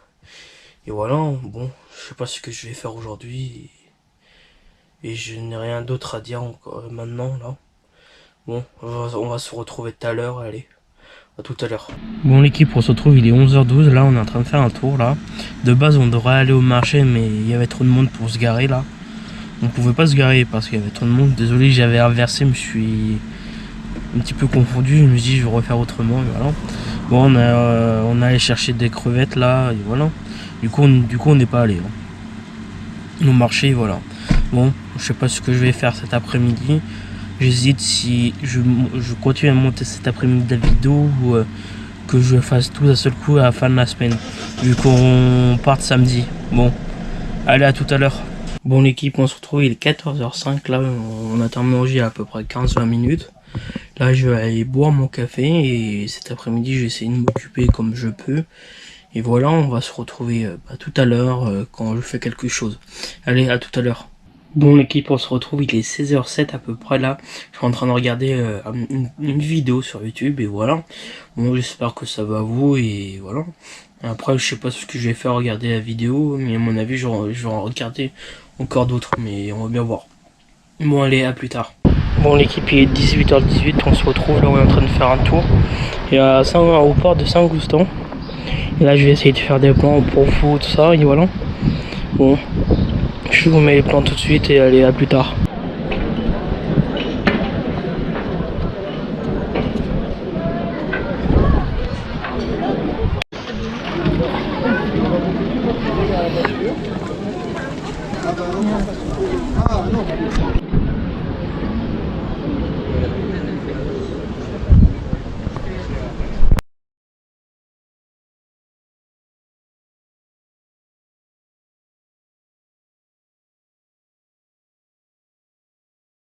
Et voilà, bon, je sais pas ce que je vais faire aujourd'hui. Et je n'ai rien d'autre à dire encore maintenant là. Bon, on va se retrouver tout à l'heure, allez. À tout à l'heure. Bon l'équipe, on se retrouve, il est 11h12, là on est en train de faire un tour là. De base on devrait aller au marché mais il y avait trop de monde pour se garer là. On pouvait pas se garer parce qu'il y avait trop de monde. Désolé, j'avais inversé, je me suis un petit peu confondu, je me suis dit je vais refaire autrement et voilà. Bon on a allé chercher des crevettes là et voilà. Du coup on n'est pas allé hein. Au marché voilà. Bon, je sais pas ce que je vais faire cet après-midi. J'hésite si je continue à monter cet après-midi de la vidéo ou que je fasse tout d'un seul coup à la fin de la semaine. Vu qu'on parte samedi. Bon, allez à tout à l'heure. Bon l'équipe, on se retrouve, il est 14h05. Là, on a terminé de manger à peu près 15-20 minutes. Là, je vais aller boire mon café et cet après-midi, je vais essayer de m'occuper comme je peux. Et voilà, on va se retrouver tout à l'heure quand je fais quelque chose. Allez, à tout à l'heure. Bon l'équipe, on se retrouve, il est 16h07 à peu près là. Je suis en train de regarder une vidéo sur YouTube et voilà. Bon j'espère que ça va à vous et voilà. Après je sais pas ce que je vais faire regarder la vidéo, mais à mon avis je vais en regarder encore d'autres, mais on va bien voir. Bon allez, à plus tard. Bon l'équipe, il est 18h18, on se retrouve là, on est en train de faire un tour. Et au port de Saint-Goustan. Et là je vais essayer de faire des plans pour vous, tout ça, et voilà. Bon. Je vous mets les plans tout de suite et allez à plus tard.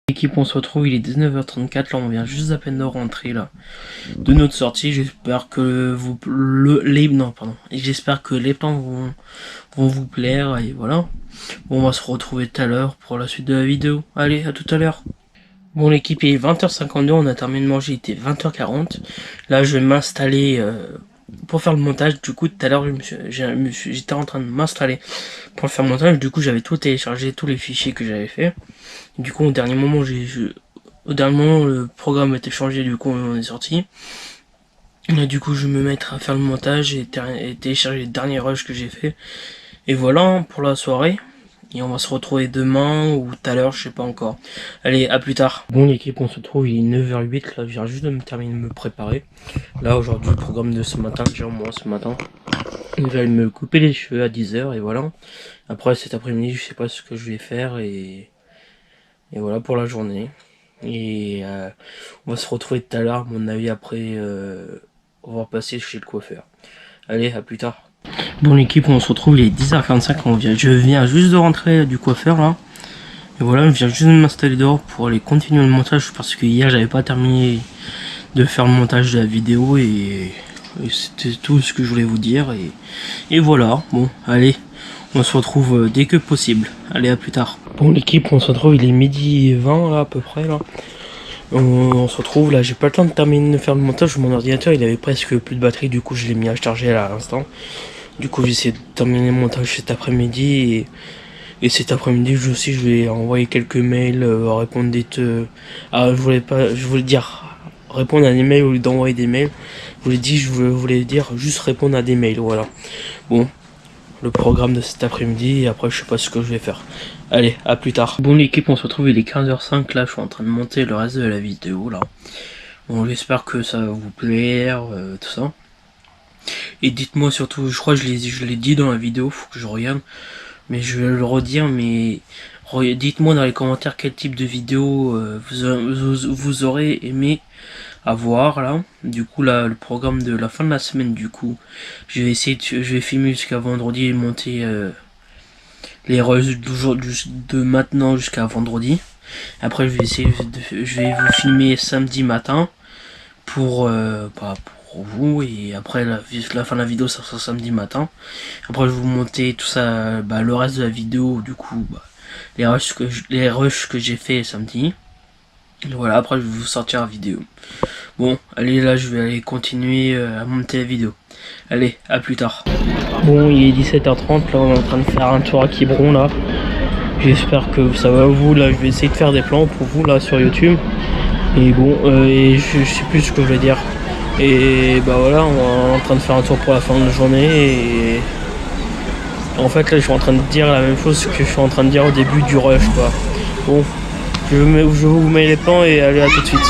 L'équipe, on se retrouve, il est 19h34, là on vient juste à peine de rentrer là de notre sortie. J'espère que j'espère que les plans vont vous plaire et voilà. Bon, on va se retrouver tout à l'heure pour la suite de la vidéo. Allez, à tout à l'heure. Bon l'équipe, il est 20h52, on a terminé de manger, il était 20h40. Là je vais m'installer pour faire le montage. Du coup tout à l'heure j'étais en train de m'installer pour faire le montage. Du coup j'avais tout téléchargé, tous les fichiers que j'avais fait. Du coup au dernier moment le programme a été changé, du coup on est sorti. Là du coup je vais me mettre à faire le montage et télécharger les derniers rushs que j'ai fait. Et voilà pour la soirée. Et on va se retrouver demain ou tout à l'heure, je sais pas encore. Allez, à plus tard. Bon l'équipe, on se retrouve, il est 9h08, là je viens juste de me terminer de me préparer. Là aujourd'hui, le programme de ce matin, déjà moi ce matin. Je vais aller me couper les cheveux à 10h et voilà. Après cet après-midi, je sais pas ce que je vais faire et voilà pour la journée. Et on va se retrouver tout à l'heure, à mon avis après on va passer chez le coiffeur. Allez, à plus tard. Bon l'équipe, on se retrouve, il est 10h45, je viens juste de rentrer du coiffeur là. Et voilà, je viens juste de m'installer dehors pour aller continuer le montage parce que hier j'avais pas terminé de faire le montage de la vidéo et c'était tout ce que je voulais vous dire et voilà, bon allez, on se retrouve dès que possible. Allez, à plus tard. Bon l'équipe, on se retrouve, il est midi 20 là à peu près là. On se retrouve là, j'ai pas le temps de terminer de faire le montage, mon ordinateur il avait presque plus de batterie, du coup je l'ai mis à charger là à l'instant. Du coup j'essaie de terminer le montage cet après-midi et cet après-midi je vais envoyer quelques mails, répondre je voulais dire répondre à des mails au lieu d'envoyer des mails. Je voulais dire juste répondre à des mails, voilà. Bon, le programme de cet après-midi et après je sais pas ce que je vais faire. Allez, à plus tard. Bon l'équipe, on se retrouve, il est 15h05 là, je suis en train de monter le reste de la vidéo là. Bon, j'espère que ça va vous plaire, tout ça. Et dites-moi surtout, je crois que je l'ai dit dans la vidéo, faut que je regarde, mais je vais le redire, mais dites-moi dans les commentaires quel type de vidéo vous aurez aimé avoir là. Du coup là, le programme de la fin de la semaine, du coup, je vais filmer jusqu'à vendredi et monter les rushs de maintenant jusqu'à vendredi. Après je vais vous filmer samedi matin pour vous, et après la fin de la vidéo ça sera samedi matin. Après je vais vous monter tout ça, le reste de la vidéo, du coup les rushs que j'ai fait samedi. Et voilà, après je vais vous sortir la vidéo. Bon allez, là je vais aller continuer à monter la vidéo. Allez, à plus tard. Bon, il est 17h30, là on est en train de faire un tour à Quiberon là. J'espère que ça va vous, là je vais essayer de faire des plans pour vous là sur YouTube. Et bon, et je sais plus ce que je vais dire. Et bah voilà, on est en train de faire un tour pour la fin de la journée et en fait là je suis en train de dire la même chose que je suis en train de dire au début du rush quoi. Bon, je vous mets les plans et allez, à tout de suite.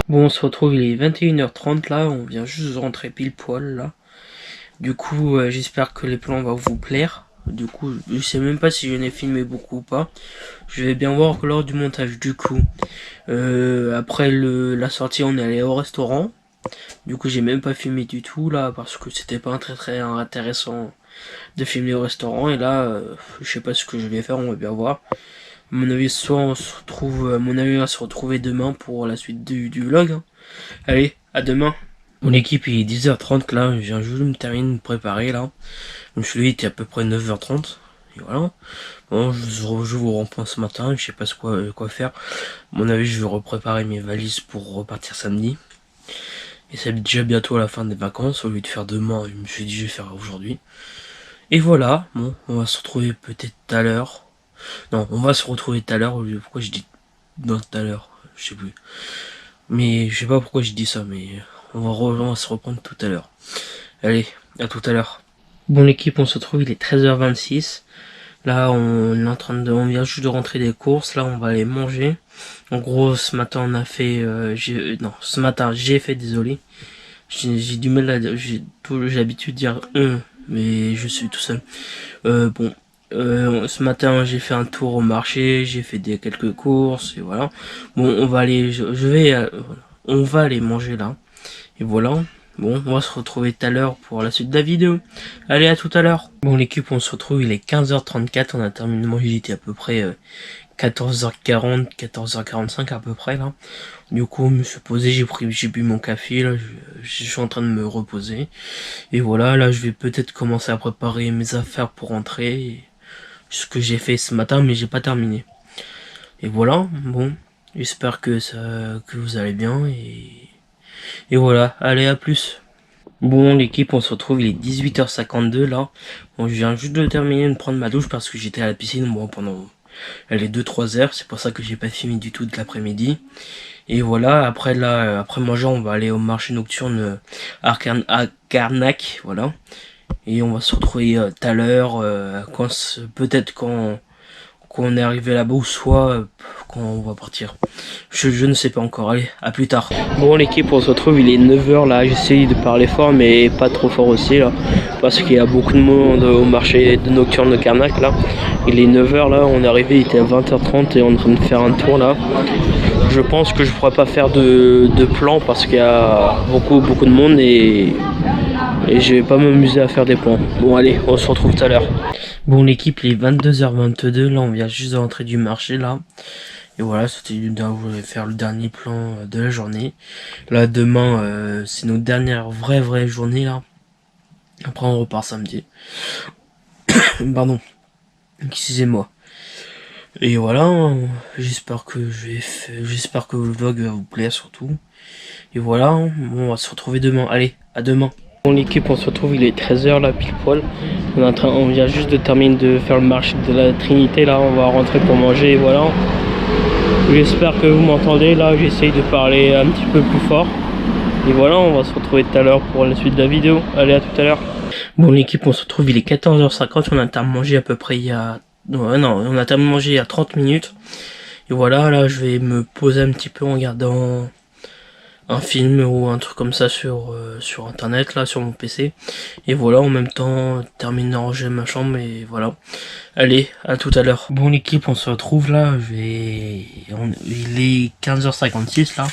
Bon, on se retrouve, il est 21h30 là, on vient juste de rentrer pile poil là. Du coup, j'espère que les plans vont vous plaire. Du coup, je sais même pas si j'en ai filmé beaucoup ou pas. Je vais bien voir que lors du montage. Du coup, après la sortie, on est allé au restaurant. Du coup, j'ai même pas filmé du tout là parce que c'était pas très intéressant de filmer au restaurant. Et là, je sais pas ce que je vais faire, on va bien voir. À mon avis, soit on se retrouve, à mon avis, on va se retrouver demain pour la suite du vlog. Hein. Allez, à demain. Mon équipe il est 10h30 là, je viens juste de me terminer de me préparer là. Je me suis levé, il était à peu près 9h30. Et voilà. Bon, je vous reprends ce matin, je sais pas quoi faire. À mon avis, je vais repréparer mes valises pour repartir samedi. Et c'est déjà bientôt à la fin des vacances, au lieu de faire demain, je me suis dit je vais faire aujourd'hui. Et voilà, bon, on va se retrouver peut-être tout à l'heure. Non, on va se retrouver tout à l'heure, pourquoi je dis non tout à l'heure, je sais plus. Mais je sais pas pourquoi je dis ça, mais on va se reprendre tout à l'heure. Allez, à tout à l'heure. Bon l'équipe, on se retrouve, il est 13h26. Là, on vient juste de rentrer des courses. Là, on va aller manger. En gros, ce matin, on a fait, ce matin, j'ai fait, désolé. J'ai du mal à dire, j'ai l'habitude de dire mais je suis tout seul. Ce matin, j'ai fait un tour au marché, j'ai fait quelques courses, et voilà. Bon, on va aller, on va aller manger là. Et voilà. Bon, on va se retrouver tout à l'heure pour la suite de la vidéo. Allez, à tout à l'heure. Bon, l'équipe, on se retrouve, il est 15h34, on a terminé de manger, il était à peu près 14h40, 14h45 à peu près là. Du coup, je me suis posé, j'ai bu mon café, là, je suis en train de me reposer. Et voilà, là, je vais peut-être commencer à préparer mes affaires pour rentrer. Ce que j'ai fait ce matin, mais j'ai pas terminé. Et voilà, bon, j'espère que vous allez bien et voilà, allez, à plus. Bon l'équipe, on se retrouve, il est 18h52 là. Bon, je viens juste de terminer de prendre ma douche parce que j'étais à la piscine pendant les 2-3 heures. C'est pour ça que j'ai pas filmé du tout de l'après-midi. Et voilà, après là, après manger, on va aller au marché nocturne à Carnac, voilà. Et on va se retrouver tout à l'heure, peut-être quand on est arrivé là-bas, ou soit quand on va partir. Je ne sais pas encore, allez, à plus tard. Bon l'équipe, on se retrouve, il est 9h là, j'essaye de parler fort mais pas trop fort aussi là, parce qu'il y a beaucoup de monde au marché de nocturne de Carnac là. Il est 9h là, on est arrivé, il était à 20h30 et on est en train de faire un tour là. Je pense que je pourrais pas faire de plan parce qu'il y a beaucoup de monde et je vais pas m'amuser à faire des plans. Bon allez, on se retrouve tout à l'heure. Bon l'équipe, il est 22h22, là on vient juste de rentrer du marché là. Et voilà, je voulais faire le dernier plan de la journée. Là demain, c'est notre dernière vraie journée là. Après on repart samedi. Pardon, excusez-moi. Et voilà, j'espère que le vlog va vous plaire surtout. Et voilà, bon, on va se retrouver demain. Allez, à demain. Bon l'équipe, on se retrouve, il est 13h là pile poil. On vient juste de terminer de faire le marché de la Trinité là, on va rentrer pour manger et voilà. J'espère que vous m'entendez là, j'essaye de parler un petit peu plus fort. Et voilà, on va se retrouver tout à l'heure pour la suite de la vidéo. Allez, à tout à l'heure. Bon l'équipe, on se retrouve, il est 14h50, on a terminé de manger à peu près il y a... Non, on a terminé de manger il y a 30 minutes. Et voilà, là je vais me poser un petit peu en regardant un film ou un truc comme ça sur internet là, sur mon PC. Et voilà, en même temps terminer de ranger ma chambre et voilà. Allez, à tout à l'heure. Bon l'équipe, on se retrouve là, il est 15h56 là.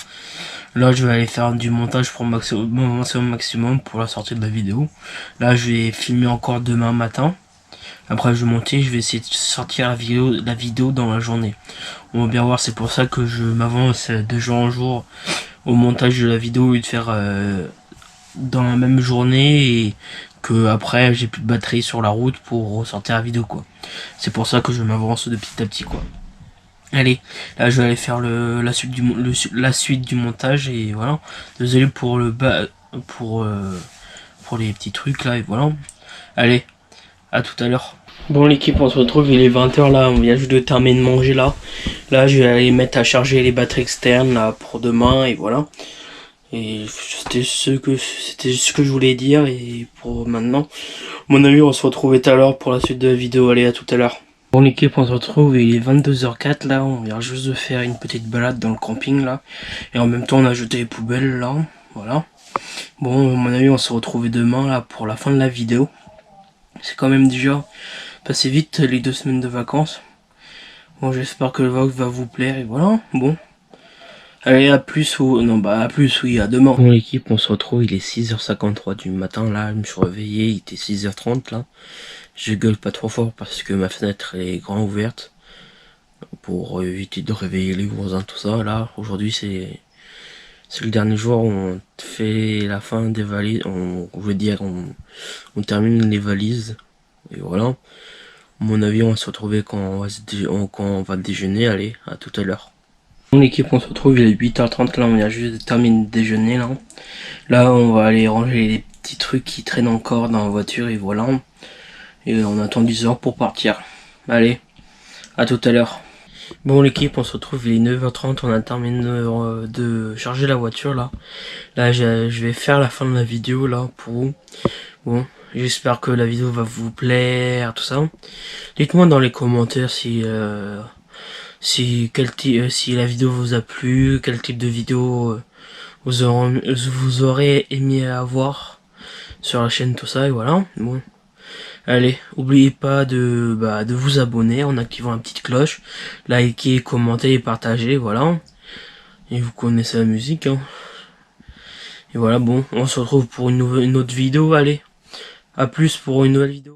Là je vais aller faire du montage pour maximum pour la sortie de la vidéo. Là je vais filmer encore demain matin. Après je vais monter, je vais essayer de sortir la vidéo dans la journée. On va bien voir, c'est pour ça que je m'avance de jour en jour au montage de la vidéo et de faire dans la même journée et que après j'ai plus de batterie sur la route pour ressortir la vidéo quoi. C'est pour ça que je m'avance de petit à petit quoi. Allez, là je vais aller faire la suite du montage et voilà. Désolé pour pour les petits trucs là et voilà. Allez, à tout à l'heure. Bon l'équipe, on se retrouve, il est 20h là, on vient juste de terminer de manger là. Là je vais aller mettre à charger les batteries externes là pour demain et voilà. Et c'était ce que je voulais dire et pour maintenant. À mon avis, on se retrouve tout à l'heure pour la suite de la vidéo. Allez, à tout à l'heure. Bon l'équipe, on se retrouve, il est 22h04 là, on vient juste de faire une petite balade dans le camping là. Et en même temps on a jeté les poubelles là, voilà. Bon, à mon avis, on se retrouve demain là pour la fin de la vidéo. C'est quand même déjà passé vite les 2 semaines de vacances. Bon, j'espère que le vlog va vous plaire et voilà, bon. Allez, à plus ou... Non, bah à plus, oui, à demain. Bon l'équipe, on se retrouve, il est 6h53 du matin, là, je me suis réveillé, il était 6h30, là. Je gueule pas trop fort parce que ma fenêtre est grand ouverte. Pour éviter de réveiller les voisins, tout ça, là. Aujourd'hui, c'est le dernier jour où on fait la fin des valises, on termine les valises. Et voilà. À mon avis, on va se retrouver quand on va déjeuner, allez, à tout à l'heure. Mon équipe, on se retrouve, il est 8h30 là, on vient juste de terminer de déjeuner là. Là on va aller ranger les petits trucs qui traînent encore dans la voiture et voilà. Et on attend 10h pour partir. Allez, à tout à l'heure. Bon l'équipe, on se retrouve, il est 9h30, on a terminé de charger la voiture là. Là je vais faire la fin de la vidéo là pour vous. Bon, j'espère que la vidéo va vous plaire, tout ça. Dites-moi dans les commentaires si la vidéo vous a plu, quel type de vidéo vous aurez aimé avoir sur la chaîne, tout ça, et voilà. Bon, allez, n'oubliez pas de vous abonner en activant la petite cloche, liker, commenter et partager, voilà. Et vous connaissez la musique, hein. Et voilà, bon, on se retrouve pour une autre vidéo, allez. À plus pour une nouvelle vidéo.